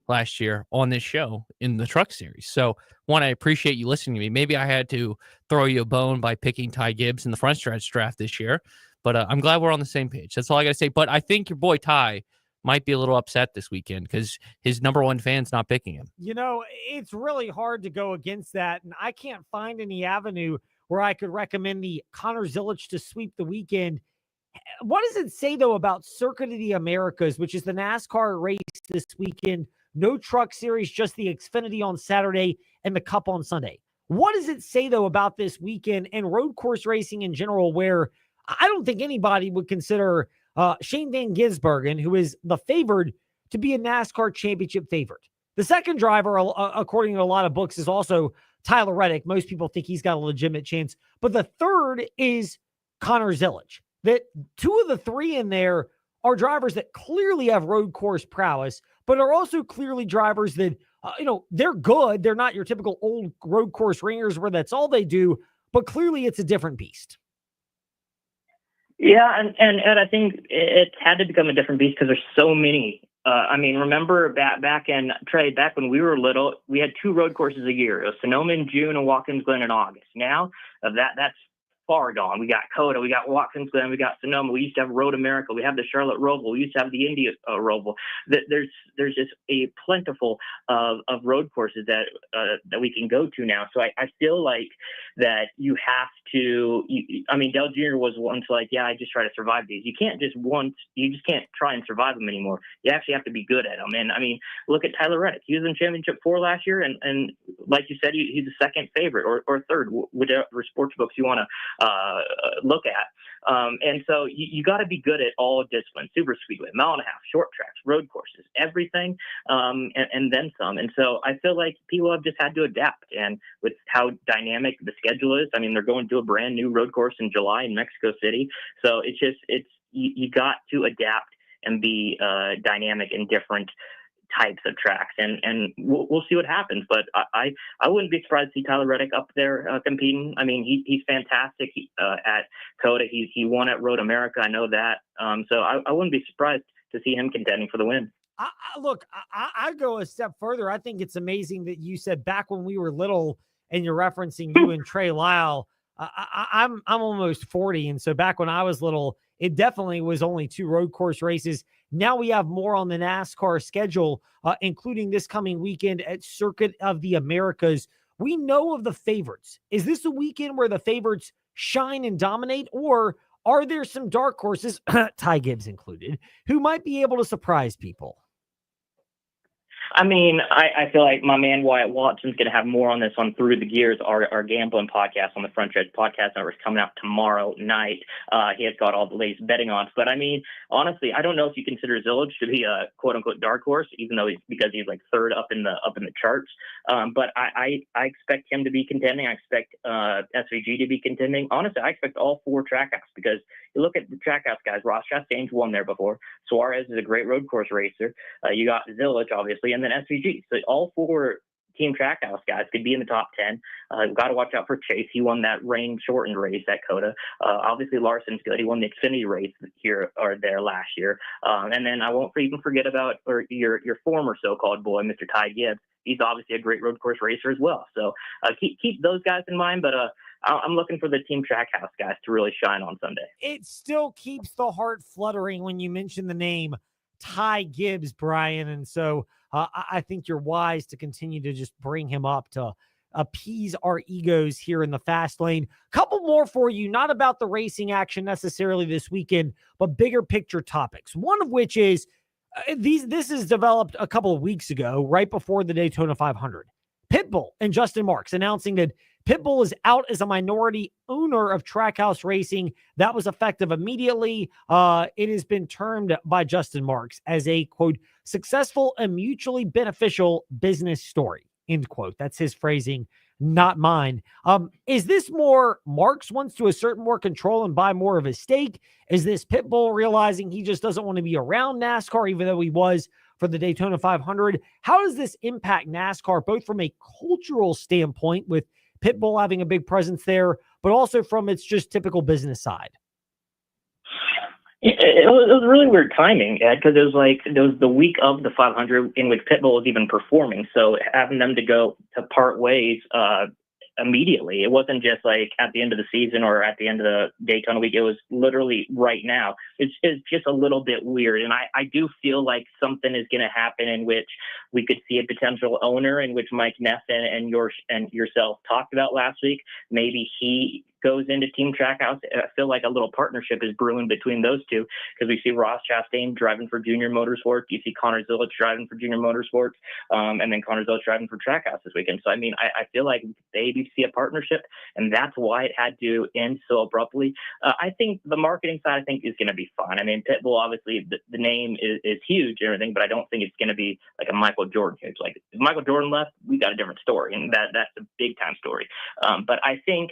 last year on this show in the Truck Series. So, one, I appreciate you listening to me. Maybe I had to throw you a bone by picking Ty Gibbs in the front stretch draft this year, but I'm glad we're on the same page. That's all I got to say. But I think your boy Ty might be a little upset this weekend because his number one fan's not picking him. It's really hard to go against that, and I can't find any avenue where I could recommend the Connor Zilic to sweep the weekend What does it say, though, about Circuit of the Americas, which is the NASCAR race this weekend? No Truck Series, just the Xfinity on Saturday and the Cup on Sunday. What does it say, though, about this weekend and road course racing in general, where I don't think anybody would consider Shane Van Gisbergen, who is the favored, to be a NASCAR championship favorite? The second driver, according to a lot of books, is also Tyler Reddick. Most people think he's got a legitimate chance. But the third is Connor Zillage. That two of the three in there are drivers that clearly have road course prowess, but are also clearly drivers that, they're good. They're not your typical old road course ringers where that's all they do, but clearly it's a different beast. Yeah, and I think it had to become a different beast because there's so many. Remember back when we were little, we had 2 road courses a year. It was Sonoma in June and Watkins Glen in August. Now that's far gone. We got COTA, we got Watkins Glen, we got Sonoma. We used to have Road America. We have the Charlotte Roval. We used to have the Indy Roval. There's just a plentiful of road courses that we can go to now. So I feel like that you have to. Dale Jr. was once like, yeah, I just try to survive these. You just can't try and survive them anymore. You actually have to be good at them. And look at Tyler Reddick. He was in championship 4 last year, and like you said, he's the second favorite or third, whichever sports books you want to look at. And so you got to be good at all disciplines: super speedway, mile and a half, short tracks, road courses, everything, and then some. And so I feel like people have just had to adapt. And with how dynamic the schedule is, they're going to a brand new road course in July in Mexico City. So you got to adapt and be dynamic in different types of tracks, and we'll see what happens. But I wouldn't be surprised to see Tyler Reddick up there competing. He's fantastic at COTA. He won at Road America. I know that. So I wouldn't be surprised to see him contending for the win. I go a step further. I think it's amazing that you said back when we were little, and you're referencing you and Trey Lyle. I'm almost 40, and so back when I was little, it definitely was only 2 road course races. Now we have more on the NASCAR schedule, including this coming weekend at Circuit of the Americas. We know of the favorites. Is this a weekend where the favorites shine and dominate, or are there some dark horses, Ty Gibbs included, who might be able to surprise people? I feel like my man Wyatt Watson's going to have more on this on Through the Gears, our gambling podcast on the Front Stretch Podcast Network, coming out tomorrow night. He has got all the latest betting odds. But honestly, I don't know if you consider Zillage to be a quote unquote dark horse, even though because he's like third up in the charts. But I expect him to be contending. I expect SVG to be contending. Honestly, I expect all 4 Trackhouse, because you look at the Trackhouse guys. Ross Chastain's won there before. Suarez is a great road course racer. You got Zillage, obviously, and then SVG. So all 4 Team Trackhouse guys could be in the top 10. Got to watch out for Chase. He won that rain-shortened race at COTA. Obviously, Larson's good. He won the Xfinity race here or there last year. And then I won't even forget about your former so-called boy, Mr. Ty Gibbs. He's obviously a great road course racer as well. So keep those guys in mind. But I'm looking for the Team Trackhouse guys to really shine on Sunday. It still keeps the heart fluttering when you mention the name Ty Gibbs, Bryan. And so I think you're wise to continue to just bring him up to appease our egos here in the fast lane. Couple more for you, not about the racing action necessarily this weekend, but bigger picture topics. One of which is this is developed a couple of weeks ago, right before the Daytona 500. Pitbull and Justin Marks announcing that Pitbull is out as a minority owner of Trackhouse Racing. That was effective immediately. It has been termed by Justin Marks as a, quote, successful and mutually beneficial business story, end quote. That's his phrasing, not mine. Is this more Marks wants to assert more control and buy more of his stake? Is this Pitbull realizing he just doesn't want to be around NASCAR, even though he was for the Daytona 500? How does this impact NASCAR, both from a cultural standpoint with Pitbull having a big presence there, but also from its just typical business side? It was really weird timing, Ed, because it was the week of the 500 in which Pitbull was even performing. So having them to go to part ways immediately, it wasn't just like at the end of the season or at the end of the Daytona week. It was literally right now. It's just a little bit weird. And I do feel like something is going to happen in which we could see a potential owner, in which Mike Neff and yourself talked about last week. Maybe he goes into Team Trackhouse. I feel like a little partnership is brewing between those two, because we see Ross Chastain driving for Junior Motorsports. You see Connor Zilic driving for Junior Motorsports, and then Connor Zilic driving for Trackhouse this weekend. So, I mean, I feel like they see a partnership, and that's why it had to end so abruptly. I think the marketing side, I think, is going to be fun. I mean, Pitbull, obviously, the name is huge and everything, but I don't think it's going to be like a Michael Jordan huge. Like, if Michael Jordan left, we got a different story, and that's a big time story. But I think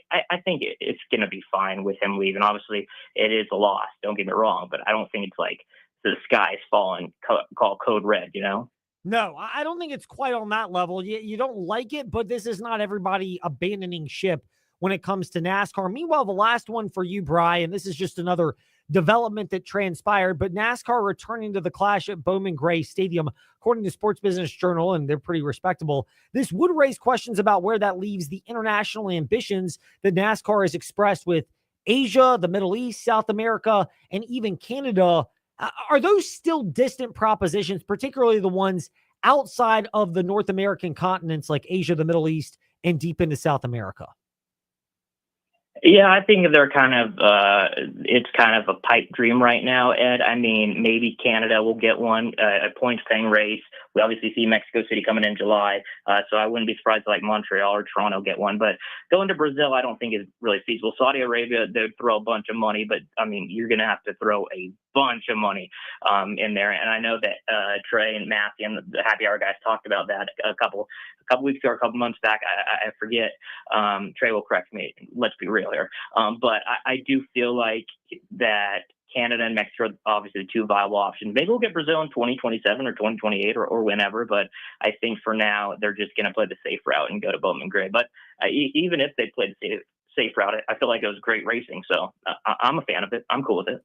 it's going to be fine with him leaving. Obviously, it is a loss. Don't get me wrong, but I don't think it's like the sky's falling, call code red, you know? No, I don't think it's quite on that level. You don't like it, but this is not everybody abandoning ship when it comes to NASCAR. Meanwhile, the last one for you, Bryan, this is just another development that transpired, but NASCAR returning to the clash at Bowman Gray Stadium, according to Sports Business Journal, and they're pretty respectable. This would raise questions about where that leaves the international ambitions that NASCAR has expressed with Asia, the Middle East, South America, and even Canada. Are those still distant propositions, particularly the ones outside of the North American continents like Asia, the Middle East, and deep into South America? Yeah, I think they're it's kind of a pipe dream right now, Ed. I mean, maybe Canada will get one, a points-paying race. We obviously see Mexico City coming in July, so I wouldn't be surprised if like Montreal or Toronto get one. But going to Brazil, I don't think is really feasible. Saudi Arabia, they'd throw a bunch of money, but I mean, you're going to have to throw a bunch of money in there. And I know that Trey and Matthew and the Happy Hour guys talked about that a couple weeks ago, or a couple months back. I forget. Trey will correct me. Let's be real here. But I do feel like that Canada and Mexico are obviously the two viable options. Maybe we'll get Brazil in 2027 or 2028 or whenever, but I think for now they're just going to play the safe route and go to Bowman Gray. But even if they played the safe route, I feel like it was great racing. So I'm a fan of it. I'm cool with it.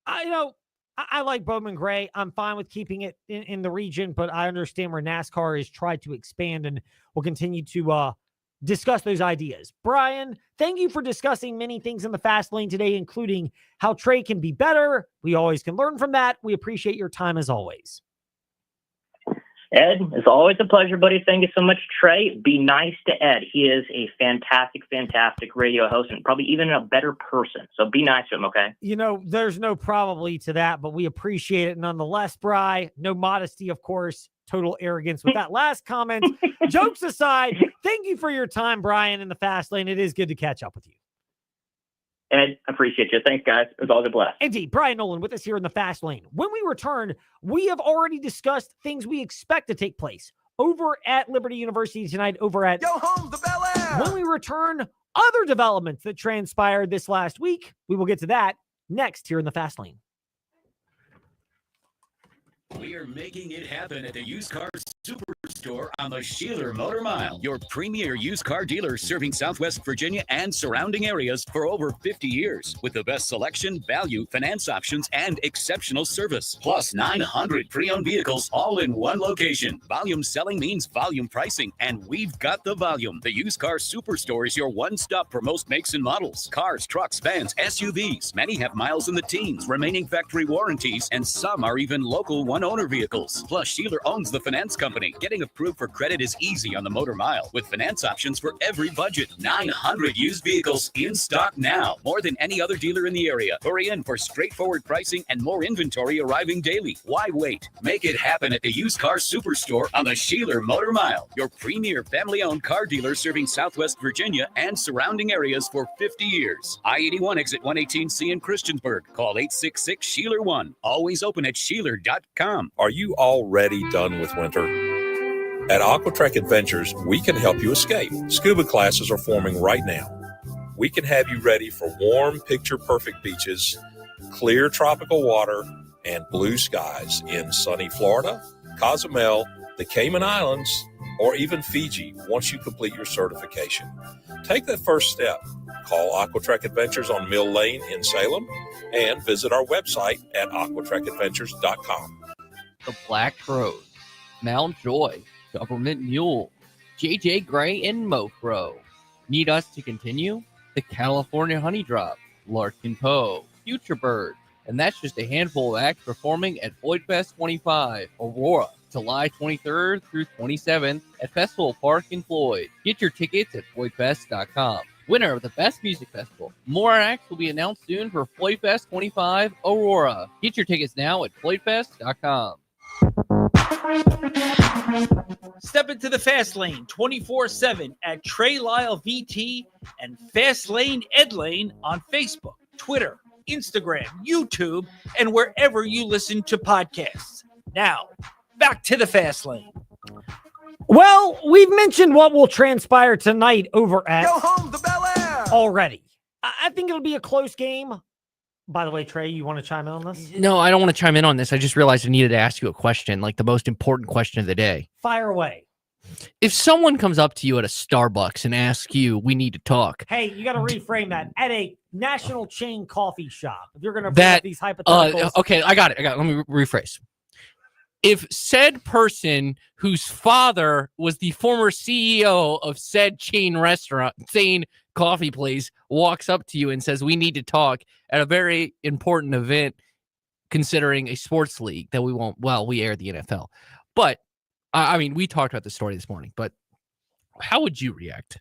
I like Bowman Gray. I'm fine with keeping it in the region, but I understand where NASCAR has tried to expand, and will continue to discuss those ideas. Bryan, thank you for discussing many things in the fast lane today, including how Trey can be better. We always can learn from that. We appreciate your time as always. Ed, it's always a pleasure, buddy. Thank you so much, Trey. Be nice to Ed. He is a fantastic, fantastic radio host, and probably even a better person. So be nice to him, okay? There's no probably to that, but we appreciate it nonetheless, Bri. No modesty, of course. Total arrogance with that last comment. Jokes aside, thank you for your time, Bryan, in the fast lane. It is good to catch up with you. Ed, I appreciate you. Thanks, guys. It was always a blast. Indeed. Bryan Nolen with us here in the fast lane. When we return, we have already discussed things we expect to take place over at Liberty University tonight, over at Yo Home, the Bel Air. When we return, other developments that transpired this last week. We will get to that next here in the fast lane. We are making it happen at the Used Car Superstore on the Sheeler Motor Mile, your premier used car dealer serving Southwest Virginia and surrounding areas for over 50 years, with the best selection, value, finance options, and exceptional service. Plus 900 pre-owned vehicles all in one location. Volume selling means volume pricing, and we've got the volume. The Used Car Superstore is your one-stop for most makes and models. Cars, trucks, vans, SUVs. Many have miles in the teens, remaining factory warranties, and some are even local one-owner vehicles. Plus, Sheeler owns the finance company. Getting approved for credit is easy on the Motor Mile, with finance options for every budget. 900 used vehicles in stock now. More than any other dealer in the area. Hurry in for straightforward pricing and more inventory arriving daily. Why wait? Make it happen at the Used Car Superstore on the Sheeler Motor Mile, your premier family-owned car dealer serving Southwest Virginia and surrounding areas for 50 years. I-81 exit 118C in Christiansburg. Call 866-SHEELER1. Always open at Sheeler.com. Are you already done with winter? At Aquatrek Adventures, we can help you escape. Scuba classes are forming right now. We can have you ready for warm, picture-perfect beaches, clear tropical water, and blue skies in sunny Florida, Cozumel, the Cayman Islands, or even Fiji once you complete your certification. Take that first step. Call Aquatrek Adventures on Mill Lane in Salem and visit our website at aquatrekadventures.com. The Black Crows, Mount Joy, Government Mule, JJ Gray, and Mofro. Need us to continue? The California Honey Drop, Larkin Poe, Future Bird, and that's just a handful of acts performing at Floyd Fest 25, Aurora, July 23rd through 27th at Festival Park in Floyd. Get your tickets at floydfest.com. winner of the Best Music Festival. More acts will be announced soon for Floyd Fest 25 Aurora. Get your tickets now at floydfest.com. Step into the Fast Lane 24/7 at Trey Lyle VT and Fast Lane Ed Lane on Facebook, Twitter, Instagram, YouTube, and wherever you listen to podcasts. Now, back to the Fast Lane. Well, we've mentioned what will transpire tonight over at Go home to Bel Air already. I think it'll be a close game. By the way, Trey, you want to chime in on this? No, I don't want to chime in on this. I just realized I needed to ask you a question, like the most important question of the day. Fire away. If someone comes up to you at a Starbucks and asks you, we need to talk. Hey, you got to reframe that. At a national chain coffee shop, if you're going to bring up these hypotheticals. Okay, I got it. Let me rephrase. If said person whose father was the former CEO of said chain restaurant, chain coffee place, walks up to you and says, we need to talk at a very important event, considering a sports league that we won't, well, we air the NFL. But, I mean, we talked about the story this morning, but how would you react?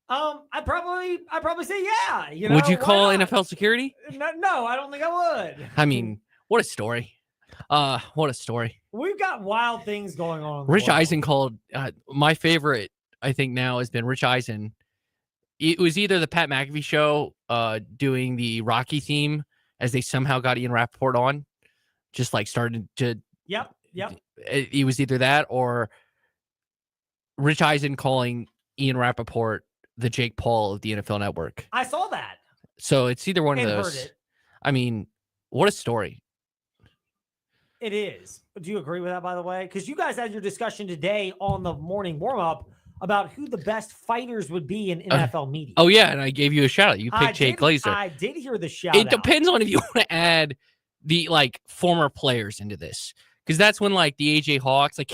I'd probably say yeah. You know, would you call NFL security? No, I don't think I would. I mean, what a story. What a story. We've got wild things going on. Rich Eisen called my favorite, I think now has been Rich Eisen. It was either the Pat McAfee show doing the Rocky theme as they somehow got Ian Rappaport on, just like started to. Yep. It was either that or Rich Eisen calling Ian Rappaport the Jake Paul of the NFL Network. I saw that. So it's either one of And those. heard it. I mean, what a story. It is. Do you agree with that, by the way? Because you guys had your discussion today on the morning warm-up about who the best fighters would be in NFL media. Oh, yeah, and I gave you a shout-out. You picked Jay Glazer. I did hear the shout It depends on if you want to add the, like, former players into this. Because that's when, like, the AJ Hawks, like,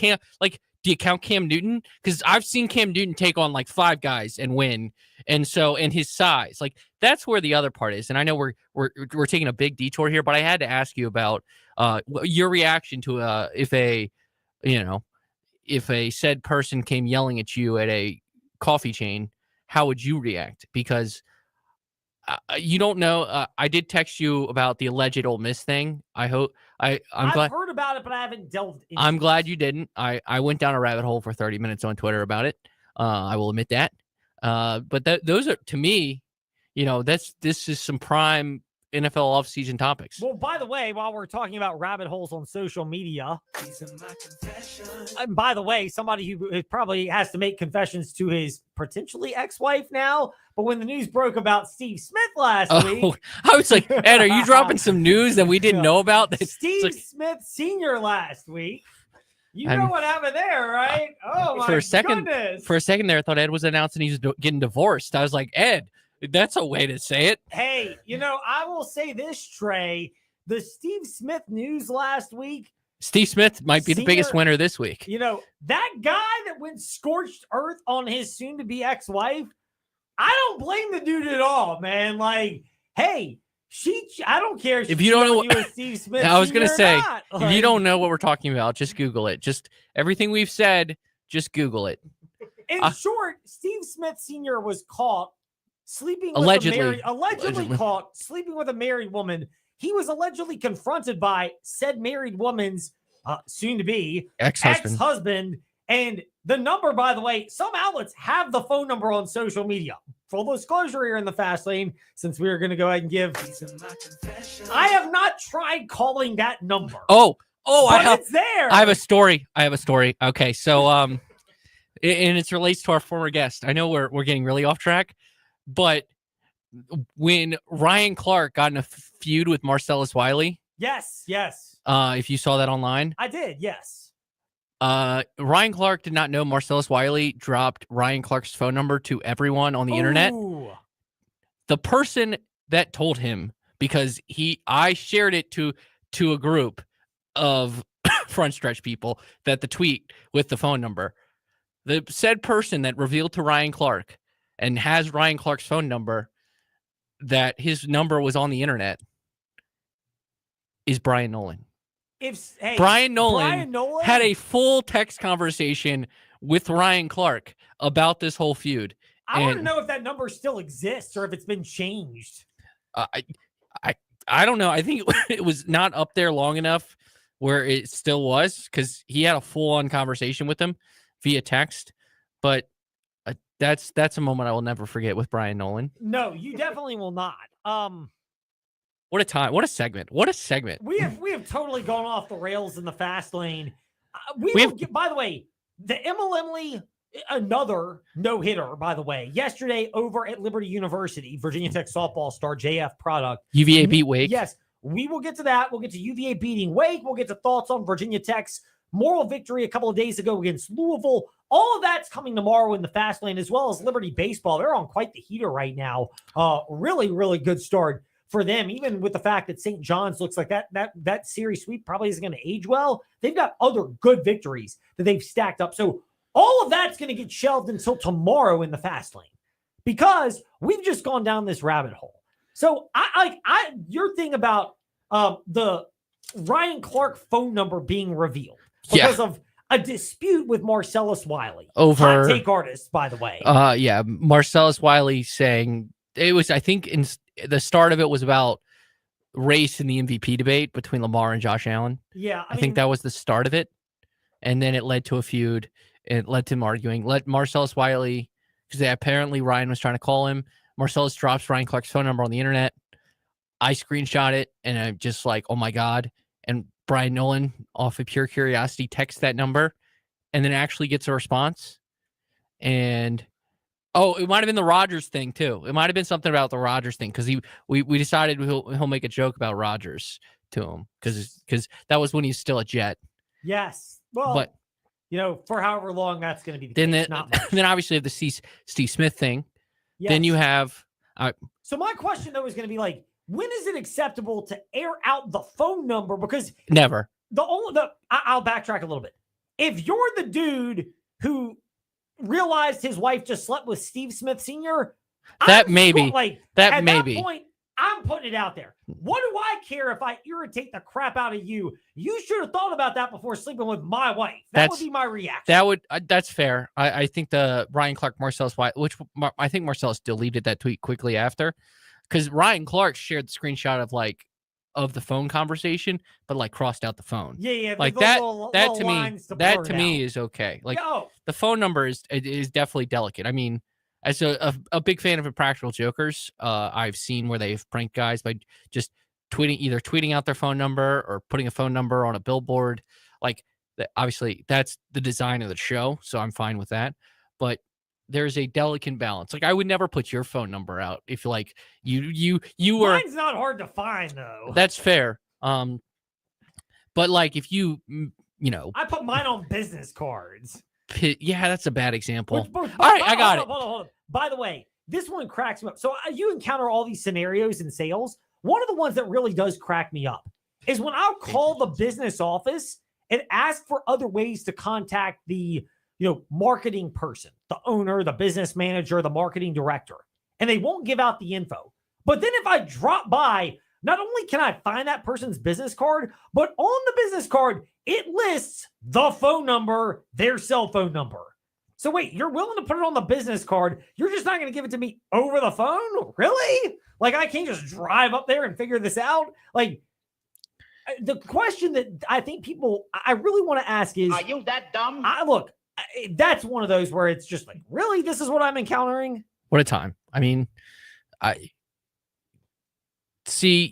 do you count Cam Newton? Because I've seen Cam Newton take on, like, 5 guys and win. And his size, like, that's where the other part is. And I know we're taking a big detour here, but I had to ask you about your reaction to if a said person came yelling at you at a coffee chain, how would you react? Because you don't know. I did text you about the alleged Ole Miss thing. I'm glad. heard about it, but I haven't delved into I'm glad you didn't. I went down a rabbit hole for 30 minutes on Twitter about it. I will admit that. But those are, to me, this is some prime NFL offseason topics. Well, by the way, while we're talking about rabbit holes on social media, and by the way, somebody who probably has to make confessions to his potentially ex-wife now, but when the news broke about Steve Smith last week. I was like, Ed, are you dropping some news that we didn't know about? Steve Smith Sr. last week. You know what happened there, right? Oh, my goodness. For a second there, I thought Ed was announcing he was getting divorced. I was like, Ed, that's a way to say it. Hey, I will say this, Trey. The Steve Smith news last week. Steve Smith might be the biggest winner this week. That guy that went scorched earth on his soon-to-be ex-wife, I don't blame the dude at all, man. Like, hey, I don't care if you don't know what Steve Smith. I was gonna say, if you don't know what we're talking about, just Google it. Just everything we've said, just Google it. In short, Steve Smith Sr. was caught sleeping with allegedly caught sleeping with a married woman. He was allegedly confronted by said married woman's soon-to-be ex-husband. And the number, by the way, some outlets have the phone number on social media. Full disclosure here in the fast lane, since we are going to go ahead and give. I have not tried calling that number. It's there. I have a story. Okay, so and it relates to our former guest. I know we're getting really off track, but when Ryan Clark got in a feud with Marcellus Wiley. Yes. If you saw that online. I did, yes. Ryan Clark did not know Marcellus Wiley dropped Ryan Clark's phone number to everyone on the internet. The person that told him, because I shared it to a group of front stretch people, that the tweet with the phone number, the said person that revealed to Ryan Clark and has Ryan Clark's phone number, that his number was on the internet, is Bryan Nolen. Bryan Nolen had a full text conversation with Ryan Clark about this whole feud. I want to know if that number still exists or if it's been changed. I don't know. I think it was not up there long enough where it still was, because he had a full-on conversation with him via text. But that's a moment I will never forget with Bryan Nolen. No, you definitely will not. What a time! What a segment! What a segment! We have totally gone off the rails in the fast lane. By the way, the Emily, another no-hitter, by the way, yesterday over at Liberty University, Virginia Tech softball star JF product. UVA beat Wake. Yes, we will get to that. We'll get to UVA beating Wake. We'll get to thoughts on Virginia Tech's moral victory a couple of days ago against Louisville. All of that's coming tomorrow in the fast lane, as well as Liberty baseball. They're on quite the heater right now. Really, really good start for them, even with the fact that St. John's looks like that series sweep probably isn't going to age well. They've got other good victories that they've stacked up. So all of that's going to get shelved until tomorrow in the fast lane, because we've just gone down this rabbit hole. So your thing about the Ryan Clark phone number being revealed because of a dispute with Marcellus Wiley, over hot take artist, by the way. Marcellus Wiley saying it was, I think in the start of it was about race in the MVP debate between Lamar and Josh Allen. Yeah. I think that was the start of it. And then it led to a feud. It led to him arguing. Let Marcellus Wiley, because apparently Ryan was trying to call him. Marcellus drops Ryan Clark's phone number on the internet. I screenshot it, and I'm just like, oh my God. And Bryan Nolen, off of pure curiosity, texts that number and then actually gets a response. And it might have been the Rodgers thing too. It might have been something about the Rodgers thing, because we decided he'll make a joke about Rodgers to him because that was when he's still a Jet. Yes. Well, but for however long that's going to be the case. Then obviously you have the Steve Smith thing. Yes. Then you have. So my question though is going to be like, when is it acceptable to air out the phone number? Because never. I'll backtrack a little bit. If you're the dude who realized his wife just slept with Steve Smith Sr., that maybe. That point, I'm putting it out there. What do I care if I irritate the crap out of you? You should have thought about that before sleeping with my wife. That would be my reaction. That's fair. I think the Ryan Clark Marcellus White, which I think Marcellus deleted that tweet quickly after, because Ryan Clark shared the screenshot of the phone conversation, but crossed out the phone. Yeah. Like that to me is okay. The phone number is definitely delicate. I mean, as a big fan of Impractical Jokers, I've seen where they've pranked guys by just either tweeting out their phone number or putting a phone number on a billboard. Obviously, that's the design of the show, so I'm fine with that. But there's a delicate balance. I would never put your phone number out if you were. Mine's not hard to find though. That's fair. But if you I put mine on business cards. Yeah, that's a bad example. All right, I got it. Hold on. By the way, this one cracks me up. So you encounter all these scenarios in sales. One of the ones that really does crack me up is when I'll call the business office and ask for other ways to contact the marketing person, the owner, the business manager, the marketing director, and they won't give out the info. But then if I drop by, not only can I find that person's business card, but on the business card, it lists the phone number, their cell phone number. So wait, you're willing to put it on the business card. You're just not going to give it to me over the phone? Really? I can't just drive up there and figure this out? The question that I think I really want to ask is, are you that dumb? Look, that's one of those where it's just really, this is what I'm encountering? What a time. I mean, I see,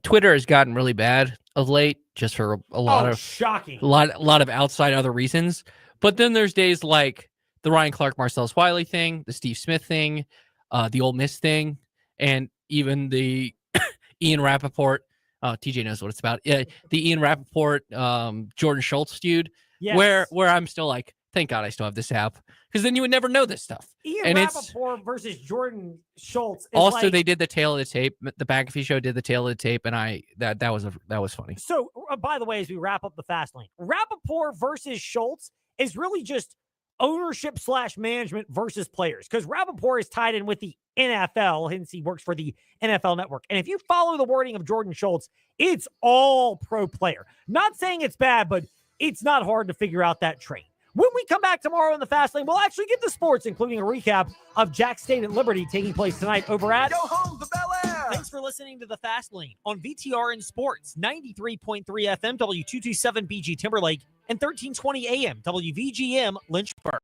Twitter has gotten really bad of late, just for a lot of shocking, a lot of outside other reasons. But then there's days like the Ryan Clark Marcellus Wiley thing, the Steve Smith thing, the Ole Miss thing, and even the Ian Rappaport. TJ knows what it's about. The Ian Rappaport, Jordan Schultz feud, yes. where I'm still like, thank God I still have this app, because then you would never know this stuff. Ian Rappaport versus Jordan Schultz. Also, they did the tail of the tape. The McAfee show did the tail of the tape, and that was funny. So, by the way, as we wrap up the fast lane, Rappaport versus Schultz is really just ownership / management versus players, because Rappaport is tied in with the NFL, hence he works for the NFL Network. And if you follow the wording of Jordan Schultz, it's all pro player. Not saying it's bad, but it's not hard to figure out that trade. When we come back tomorrow in the Fast Lane, we'll actually get to sports, including a recap of Jack State at Liberty taking place tonight over at... Go home, the Bel Air! Thanks for listening to the Fast Lane on VTRN Sports, 93.3 FM, W227 BG Timberlake, and 1320 AM, WVGM Lynchburg.